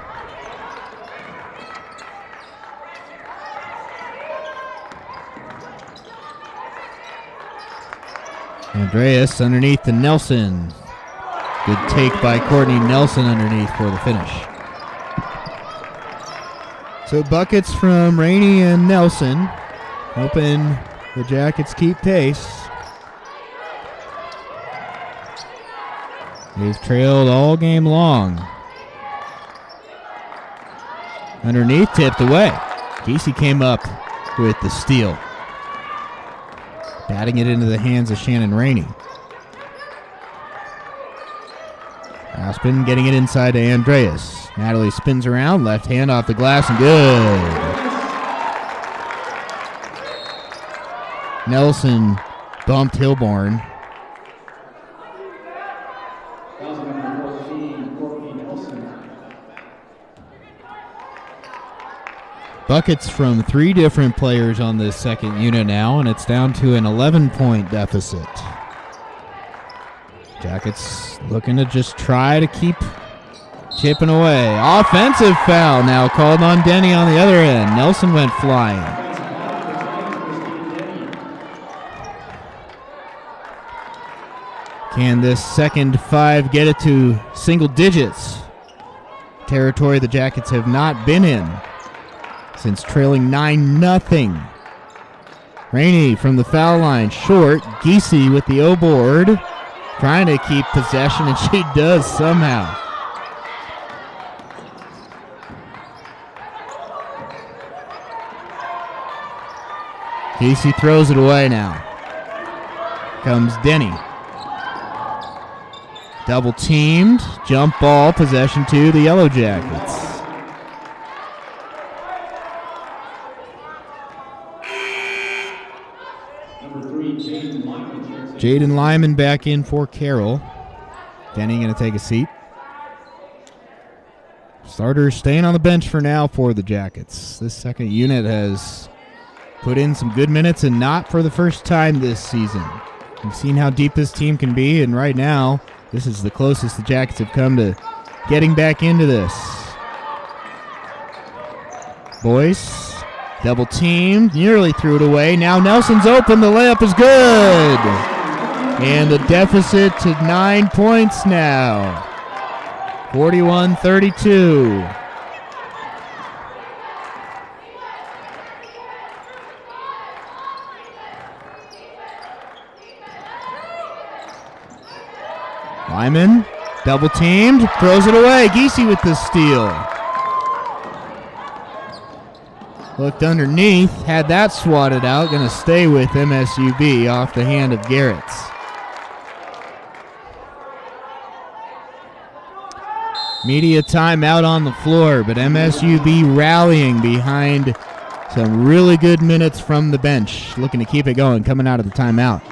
Andreas underneath to Nelson. Good take by Courtney Nelson underneath for the finish. So buckets from Rainey and Nelson, hoping the Jackets keep pace. They've trailed all game long. Underneath, tipped away. Giese came up with the steal. Batting it into the hands of Shannon Rainey. Aspen getting it inside to Andreas. Natalie spins around, left hand off the glass and good. Nelson bumped Hilborn. Buckets from 3 different players on this second unit now, and it's down to an 11-point deficit. Jackets looking to just try to keep chipping away. Offensive foul now called on Denny on the other end. Nelson went flying. Can this second 5 get it to single digits? Territory the Jackets have not been in since trailing 9-0. Rainey from the foul line, short. Giese with the O board, trying to keep possession, and she does somehow. Giese throws it away now. Comes Denny. Double teamed, jump ball, possession to the Yellow Jackets. Jaden Lyman back in for Carroll. Denny going to take a seat. Starters staying on the bench for now for the Jackets. This second unit has put in some good minutes, and not for the first time this season. We've seen how deep this team can be, and right now, this is the closest the Jackets have come to getting back into this. Boyce, double teamed, nearly threw it away. Now Nelson's open, the layup is good. And the deficit to 9 points now. 41-32. Lyman, double teamed, throws it away. Giese with the steal. Looked underneath, had that swatted out. Going to stay with MSUB off the hand of Garrett's. Media timeout on the floor, but MSUB rallying behind some really good minutes from the bench. Looking to keep it going coming out of the timeout.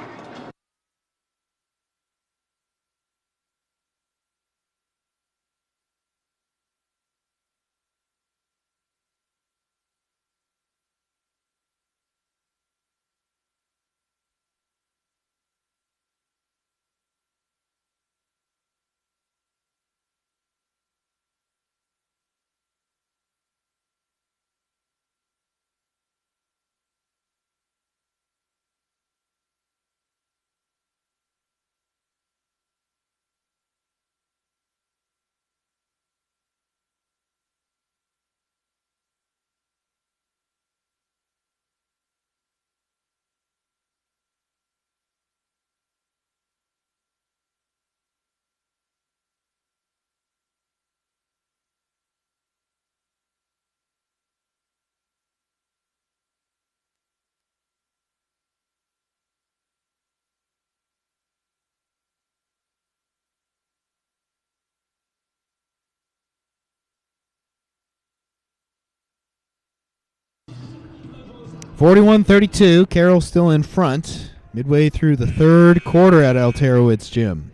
41-32. Carroll still in front. Midway through the third quarter at Alterowitz Gym.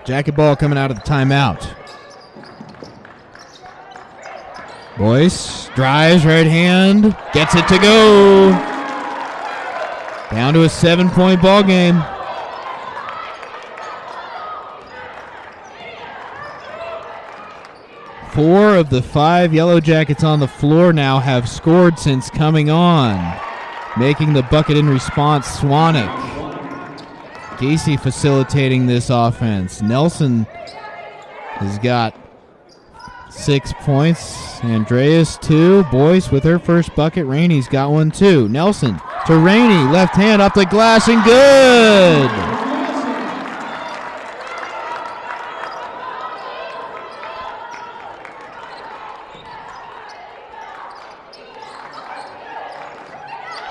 Jacket ball coming out of the timeout. Boyce drives right hand, gets it to go. Down to a 7-point ball game. Four of the 5 Yellow Jackets on the floor now have scored since coming on. Making the bucket in response, Swanek. Casey facilitating this offense. Nelson has got 6 points. Andreas 2. Boyce with her first bucket. Rainey's got one too. Nelson to Rainey. Left hand up the glass and good.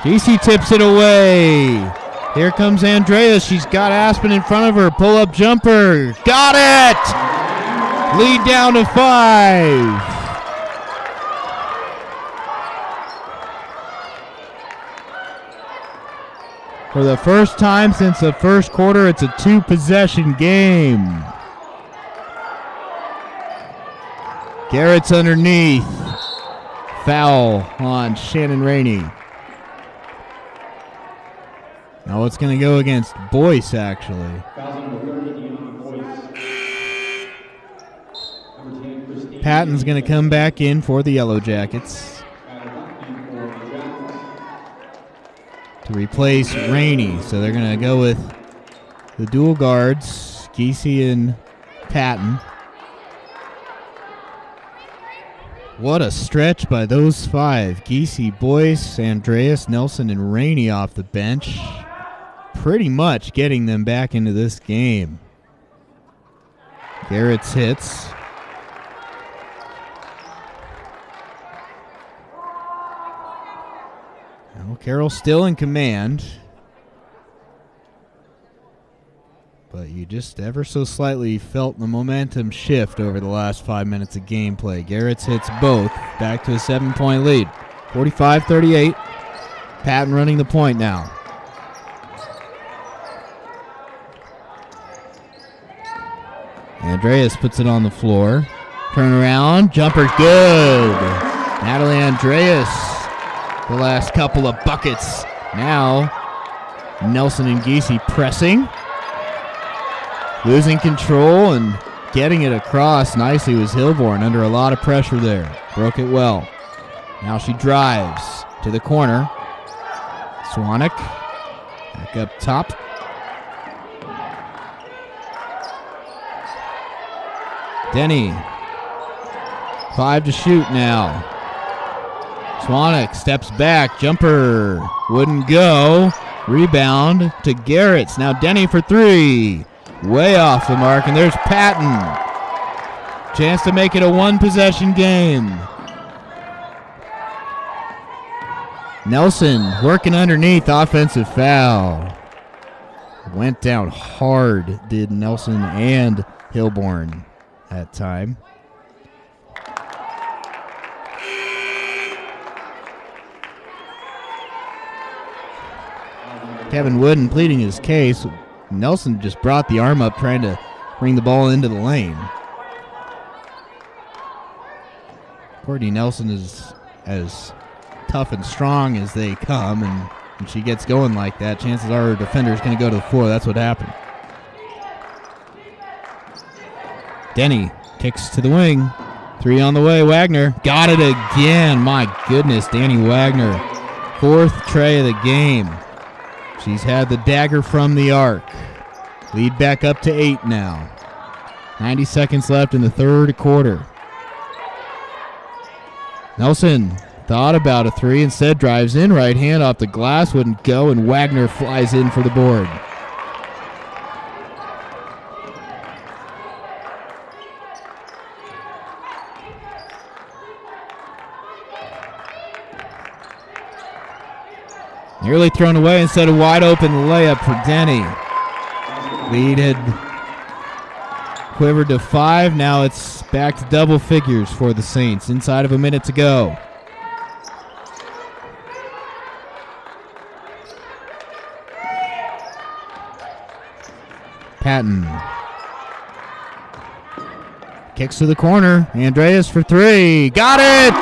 Casey tips it away. Here comes Andreas. She's got Aspen in front of her. Pull-up jumper. Got it! Lead down to 5. For the first time since the first quarter, it's a 2-possession game. Garrett's underneath. Foul on Shannon Rainey. Now it's going to go against Boyce, actually. Patton's going to come back in for the Yellow Jackets to replace Rainey. So they're going to go with the dual guards, Giese and Patton. What a stretch by those 5. Giese, Boyce, Andreas, Nelson, and Rainey off the bench. Pretty much getting them back into this game. Garrett's hits. Now Carroll still in command. But you just ever so slightly felt the momentum shift over the last 5 minutes of gameplay. Garrett's hits both. Back to a 7-point lead. 45-38. Patton running the point now. Andreas puts it on the floor. Turn around. Jumper good. Natalie Andreas. The last couple of buckets. Now Nelson and Giese pressing. Losing control and getting it across nicely was Hilborn under a lot of pressure there. Broke it well. Now she drives to the corner. Swanek back up top. Denny. 5 to shoot now. Swanek steps back. Jumper wouldn't go. Rebound to Garrett's. Now Denny for 3. Way off the mark, and there's Patton. Chance to make it a 1-possession game. Nelson working underneath, offensive foul. Went down hard, did Nelson and Hilborn that time. Kevin Wooden pleading his case. Nelson just brought the arm up trying to bring the ball into the lane. Courtney Nelson is as tough and strong as they come, and when she gets going like that, chances are her defender is going to go to the floor. That's what happened. Denny kicks to the wing. 3 on the way. Wagner got it again. My goodness, Danny Wagner. 4th tray of the game. She's had the dagger from the arc. Lead back up to 8 now. 90 seconds left in the third quarter. Nelson thought about a 3, instead drives in, right hand off the glass, wouldn't go, and Wagner flies in for the board. Nearly thrown away instead of wide open layup for Denny. Lead had quivered to 5. Now it's back to double figures for the Saints. Inside of a minute to go. Patton kicks to the corner. Andreas for three. Got it!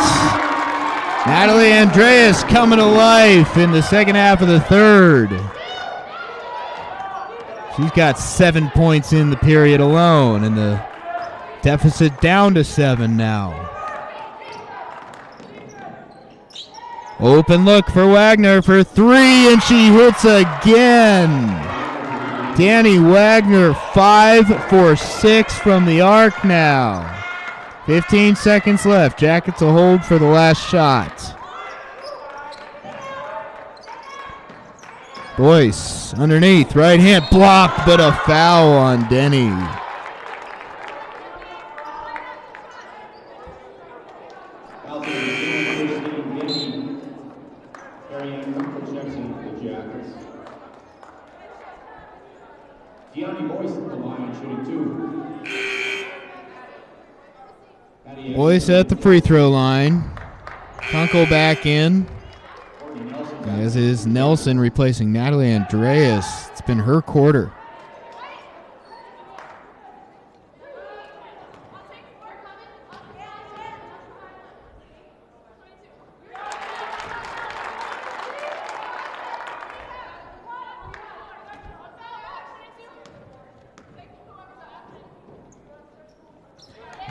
Natalie Andreas coming to life in the second half of the third. She's got 7 points in the period alone, and the deficit down to 7 now. Open look for Wagner for three, and she hits again. Danny Wagner, 5 for 6 from the arc now. 15 seconds left. Jackets a hold for the last shot. Boyce underneath, right hand blocked, but a foul on Denny. Boyce at the free throw line. Kunkel back in. As is Nelson replacing Natalie Andreas. It's been her quarter.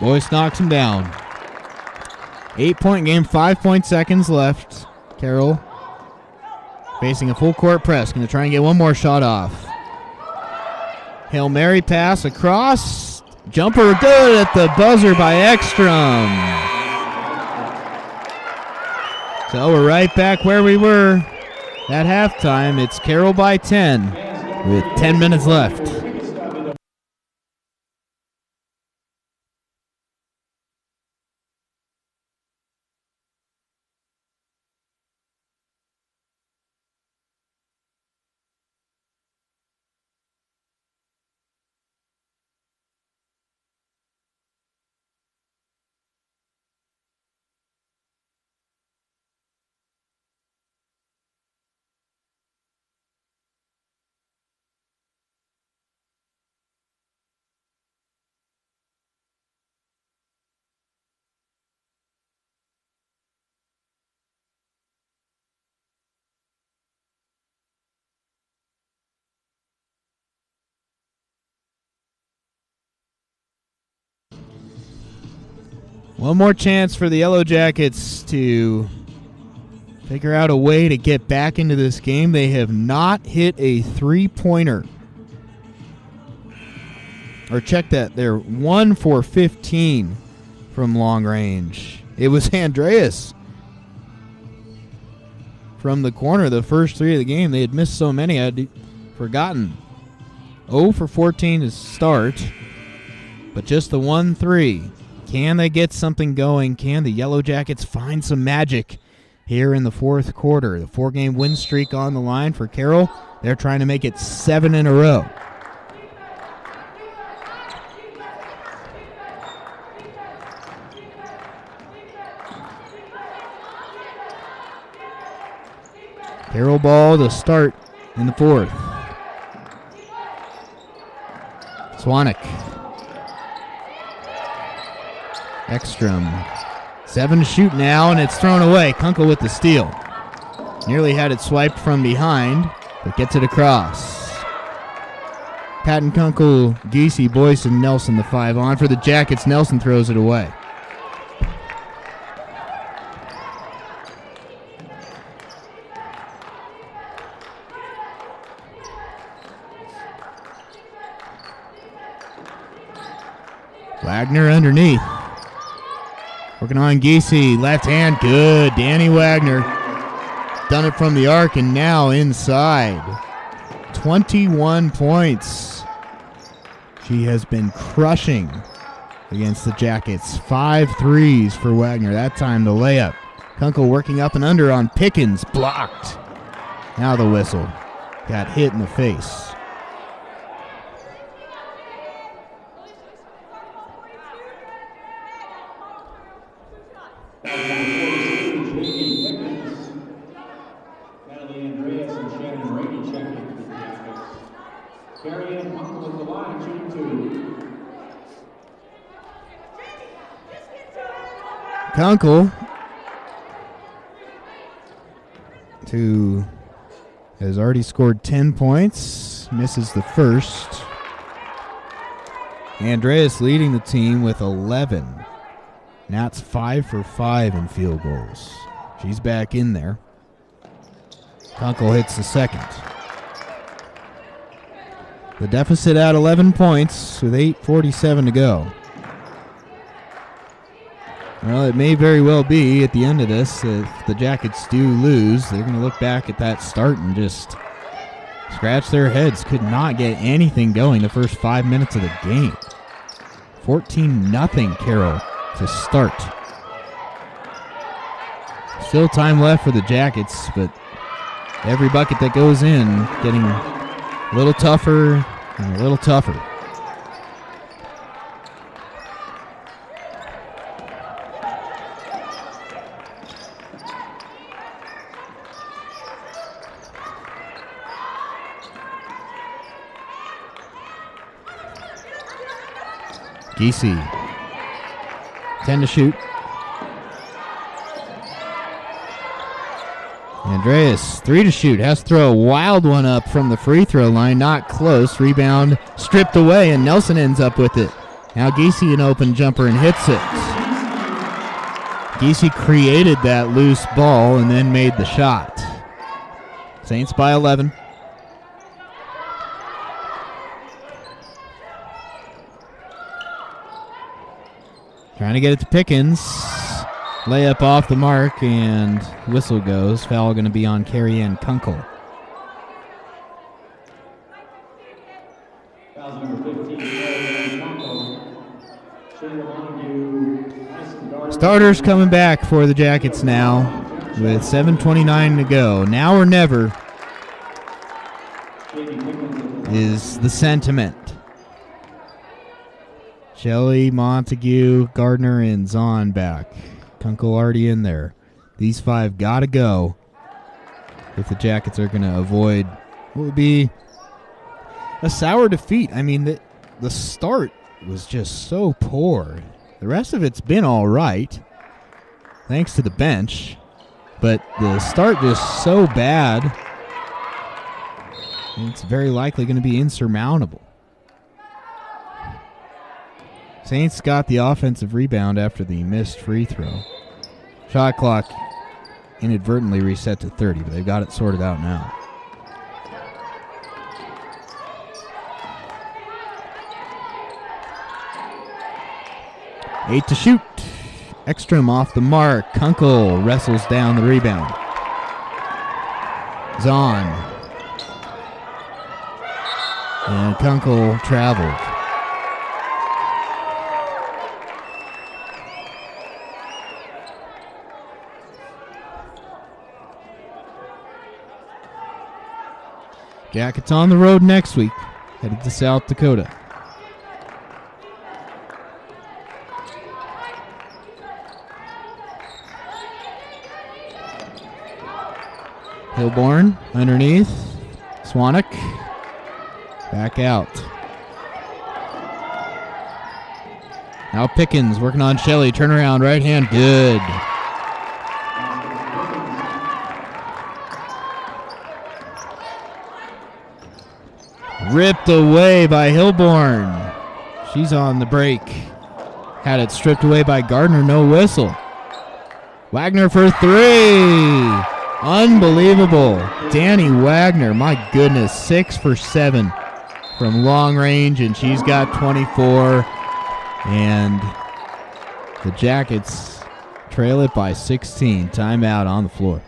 Boyce knocks him down. 8-point game, 5 seconds left. Carroll facing a full court press. Going to try and get one more shot off. Hail Mary pass across. Jumper good at the buzzer by Ekstrom. So we're right back where we were at halftime. It's Carroll by 10 with 10 minutes left. One more chance for the Yellow Jackets to figure out a way to get back into this game. They have not hit a three-pointer. Or check that, they're 1 for 15 from long range. It was Andreas from the corner, the first three of the game. They had missed so many, I'd forgotten. 0 for 14 to start, but just the 1-3. Can they get something going? Can the Yellow Jackets find some magic here in the fourth quarter? The 4-game win streak on the line for Carroll. They're trying to make it 7 in a row. Carroll ball to start in the fourth. Swanek. Ekstrom. 7 to shoot now, and it's thrown away. Kunkel with the steal. Nearly had it swiped from behind, but gets it across. Patton, Kunkel, Giese, Boyce, and Nelson the 5 on. For the Jackets, Nelson throws it away. Wagner underneath. Working on Giese, left hand, good. Danny Wagner done it from the arc and now inside. 21 points. She has been crushing against the Jackets. 5 threes for Wagner. That time the layup. Kunkel working up and under on Pickens, blocked. Now the whistle. Got hit in the face. Foul number 42, J.D. Pickens. Natalie Andreas and Shannon Rainey checking for the Jackets. Carrie Ann Kunkel at the line, shooting 2. Kunkel, who has already scored 10 points, misses the first. Andreas leading the team with 11. Nats 5 for 5 in field goals. She's back in there. Kunkel hits the second. The deficit at 11 points with 8:47 to go. Well, it may very well be at the end of this, if the Jackets do lose, they're going to look back at that start and just scratch their heads. Could not get anything going the first 5 minutes of the game. 14-0 Carroll to start. Still time left for the Jackets, but every bucket that goes in getting a little tougher and a little tougher. Giese, 10 to shoot. Andreas, 3 to shoot. Has to throw a wild one up from the free throw line. Not close. Rebound stripped away, and Nelson ends up with it. Now Giese an open jumper and hits it. Giese created that loose ball and then made the shot. Saints by 11. Trying to get it to Pickens. Layup off the mark, and whistle goes. Foul going to be on Carrie Ann Kunkel. Foul number 15, Carrie Ann Kunkel. Starters coming back for the Jackets now with 7:29 to go. Now or never is the sentiment. Shelley, Montague, Gardner, and Zahn back. Kunkel already in there. These 5 got to go if the Jackets are going to avoid what would be a sour defeat. I mean, the start was just so poor. The rest of it's been all right, thanks to the bench. But the start just so bad, it's very likely going to be insurmountable. Saints got the offensive rebound after the missed free throw. Shot clock inadvertently reset to 30, but they've got it sorted out now. Eight to shoot. Ekstrom off the mark. Kunkel wrestles down the rebound. Zahn. And Kunkel traveled. Jackets on the road next week, headed to South Dakota. Hilborn underneath. Swanek back out. Now Pickens working on Shelley. Turnaround, right hand, good. Ripped away by Hilborn. She's on the break. Had it stripped away by Gardner, no whistle. Wagner for 3. Unbelievable. Danny Wagner, my goodness, 6 for 7 from long range, and she's got 24. And the Jackets trail it by 16. Timeout on the floor.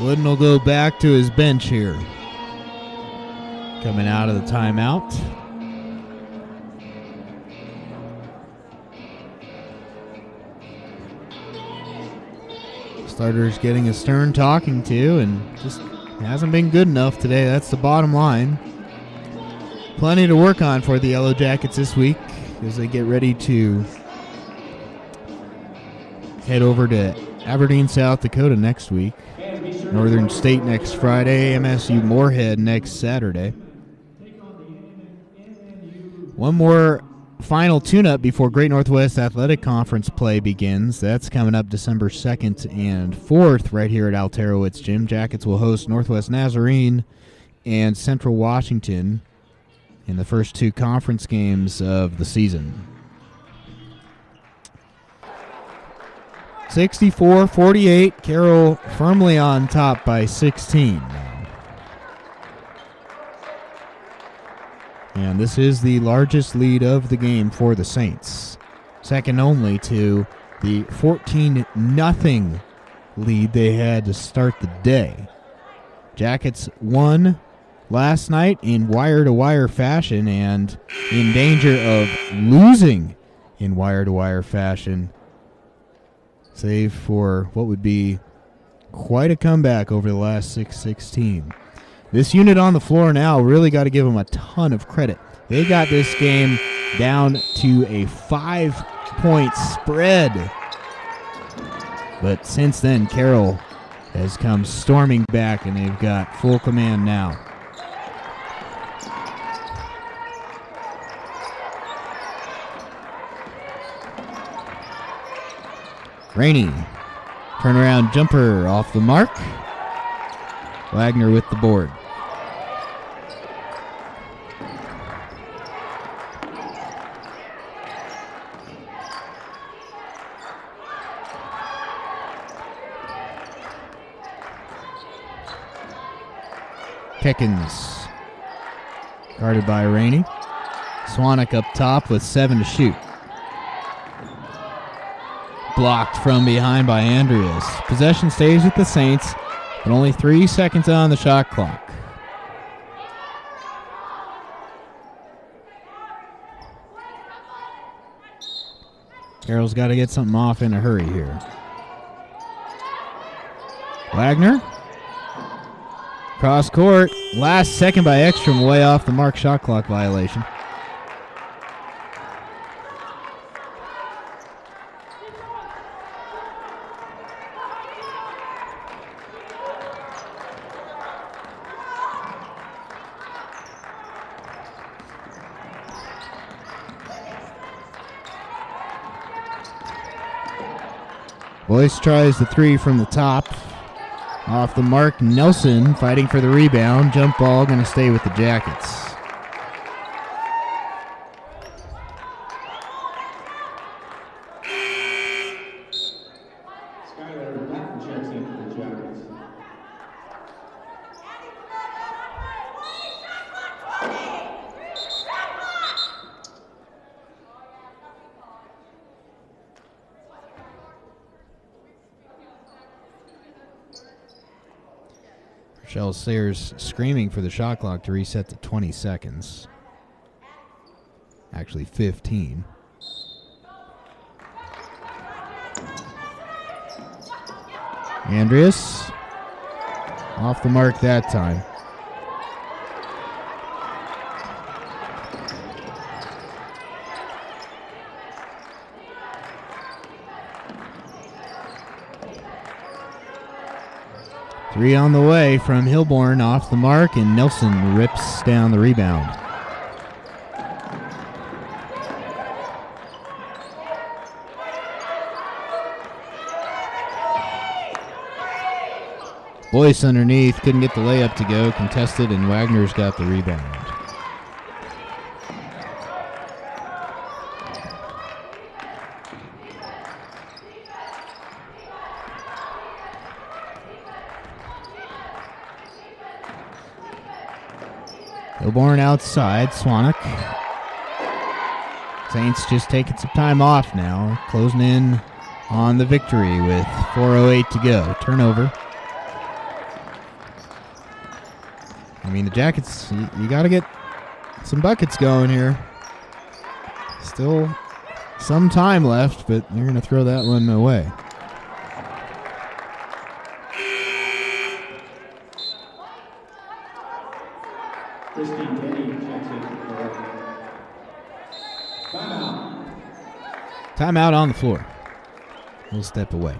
Wooden will go back to his bench here. Coming out of the timeout. Starter's getting a stern talking to and just hasn't been good enough today. That's the bottom line. Plenty to work on for the Yellow Jackets this week as they get ready to head over to Aberdeen, South Dakota next week. Northern State next Friday. MSU Moorhead next Saturday. One more final tune-up before Great Northwest Athletic Conference play begins. That's coming up December 2nd and 4th right here at Alterowitz Gym. Jackets will host Northwest Nazarene and Central Washington in the first two conference games of the season. 64-48, Carroll firmly on top by 16 now. And this is the largest lead of the game for the Saints, second only to the 14-0 lead they had to start the day. Jackets won last night in wire-to-wire fashion and in danger of losing in wire-to-wire fashion, save for what would be quite a comeback over the last 6-16. This unit on the floor now, really got to give them a ton of credit. They got this game down to a 5-point spread. But since then, Carroll has come storming back, and they've got full command now. Rainey, turnaround jumper off the mark. Wagner with the board. Pickens, guarded by Rainey. Swanek up top with 7 to shoot. Blocked from behind by Andreas. Possession stays with the Saints, but only 3 seconds on the shot clock. Carroll's got to get something off in a hurry here. Wagner. Cross court. Last second by Ekstrom, way off the mark, shot clock violation. Boyce tries the three from the top. Off the mark, Nelson fighting for the rebound. Jump ball going to stay with the Jackets. Michelle Sayers screaming for the shot clock to reset to 20 seconds. Actually 15. Andreas off the mark that time. Three on the way from Hilborn, off the mark, and Nelson rips down the rebound. Boyce underneath, couldn't get the layup to go, contested, and Wagner's got the rebound. Hilborn outside, Swanek. Saints just taking some time off now, closing in on the victory with 4:08 to go. Turnover. I mean, the Jackets, you got to get some buckets going here. Still some time left, but they're going to throw that one away. Timeout on the floor. We'll step away.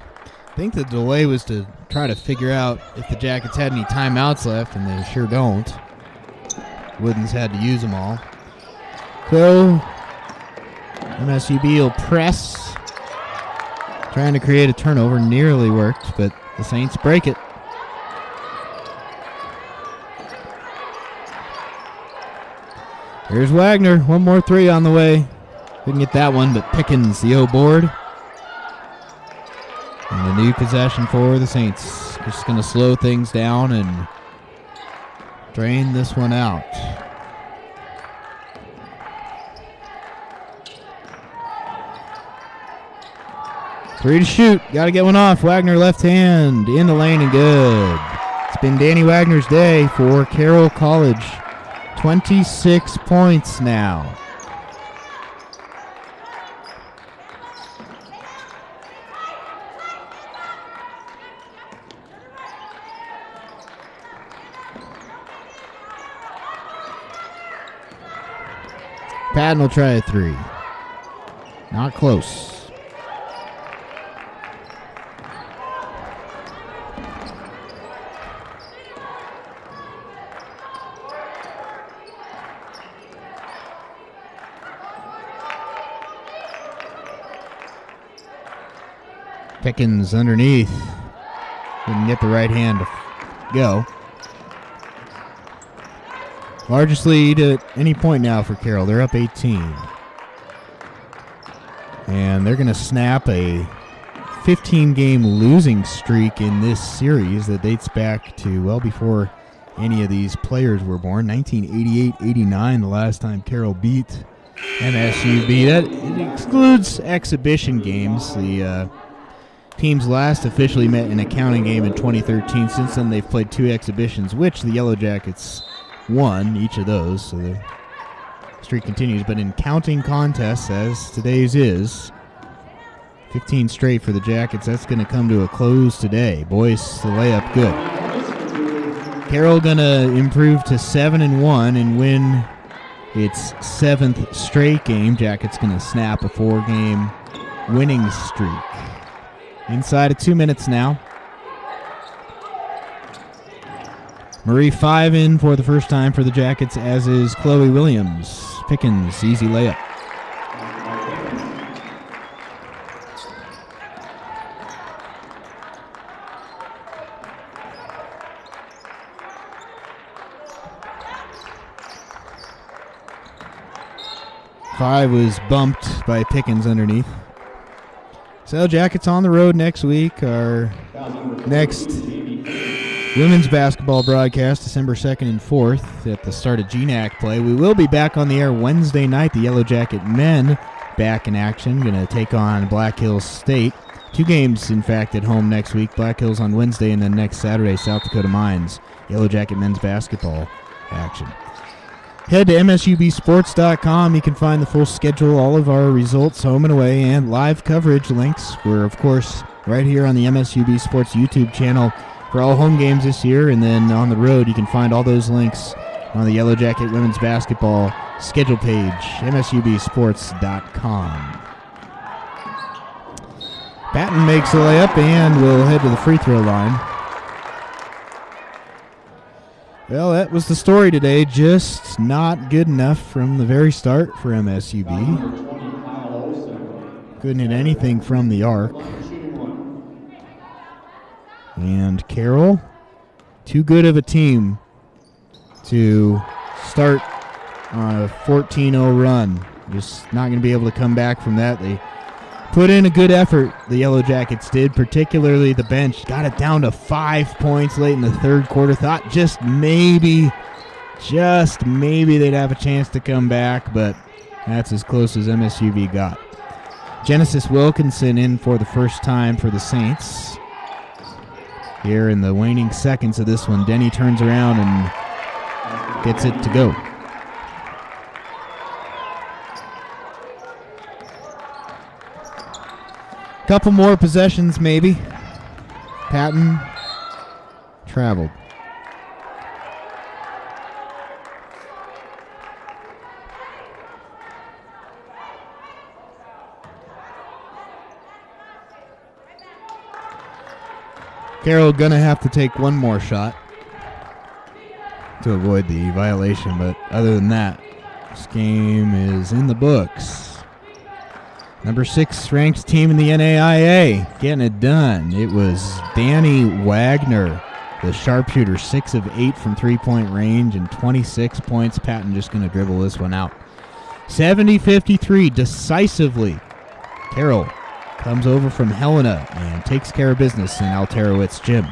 I think the delay was to try to figure out if the Jackets had any timeouts left, and they sure don't. Woodens had to use them all. So, MSUB will press. Trying to create a turnover. Nearly worked, but the Saints break it. Here's Wagner. One more three on the way. Couldn't get that one, but Pickens, the O board. And a new possession for the Saints. Just going to slow things down and drain this one out. Free to shoot. Got to get one off. Wagner left hand in the lane and good. It's been Danny Wagner's day for Carroll College. 26 points now. Patton will try a three. Not close. Pickens underneath. Didn't get the right hand to go. Largest lead at any point now for Carroll. They're up 18. And they're going to snap a 15-game losing streak in this series that dates back to well before any of these players were born. 1988-89, the last time Carroll beat MSUB. That excludes exhibition games. The teams last officially met in a counting game in 2013. Since then, they've played two exhibitions, which the Yellow Jackets won each of those, so the streak continues. But in counting contests, as today's is, 15 straight for the Jackets. That's going to come to a close today. Boyce, the layup, good. Carroll going to improve to 7-1 and win its 7th straight game. Jackets going to snap a 4-game winning streak. Inside of 2 minutes now. Marie 5 in for the first time for the Jackets, as is Chloe Williams. Pickens, easy layup. 5 was bumped by Pickens underneath. So Jackets on the road next week. Our next women's basketball broadcast, December 2nd and 4th at the start of GNAC play. We will be back on the air Wednesday night. The Yellow Jacket men back in action, going to take on Black Hills State. 2 games, in fact, at home next week. Black Hills on Wednesday, and then next Saturday, South Dakota Mines. Yellow Jacket men's basketball action. Head to MSUBsports.com. You can find the full schedule, all of our results, home and away, and live coverage links. We're, of course, right here on the MSUB Sports YouTube channel for all home games this year, and then on the road, you can find all those links on the Yellow Jacket women's basketball schedule page, MSUBsports.com. Patton makes a layup and will head to the free throw line. Well, that was the story today. Just not good enough from the very start for MSUB. Couldn't hit anything from the arc. And Carroll, too good of a team to start on a 14-0 run. Just not going to be able to come back from that. They put in a good effort, the Yellow Jackets did, particularly the bench. Got it down to 5 points late in the third quarter. Thought just maybe they'd have a chance to come back, but that's as close as MSUB got. Genesis Wilkinson in for the first time for the Saints. Here in the waning seconds of this one, Denny turns around and gets it to go. Couple more possessions, maybe. Patton traveled. Carroll gonna have to take one more shot to avoid the violation, but other than that, this game is in the books. Number 6 ranked team in the NAIA, getting it done. It was Danny Wagner, the sharpshooter, 6 of 8 from three-point range and 26 points. Patton just going to dribble this one out. 70-53, decisively. Carroll comes over from Helena and takes care of business in Alterowitz Gym.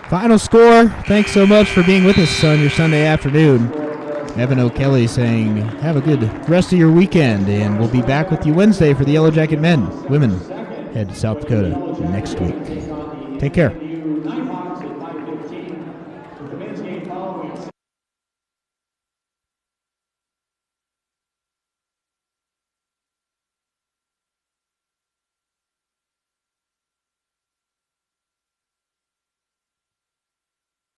Final score, thanks so much for being with us on your Sunday afternoon. Evan O'Kelly saying, have a good rest of your weekend, and we'll be back with you Wednesday for the Yellow Jacket men. Women head to South Dakota next week. Take care.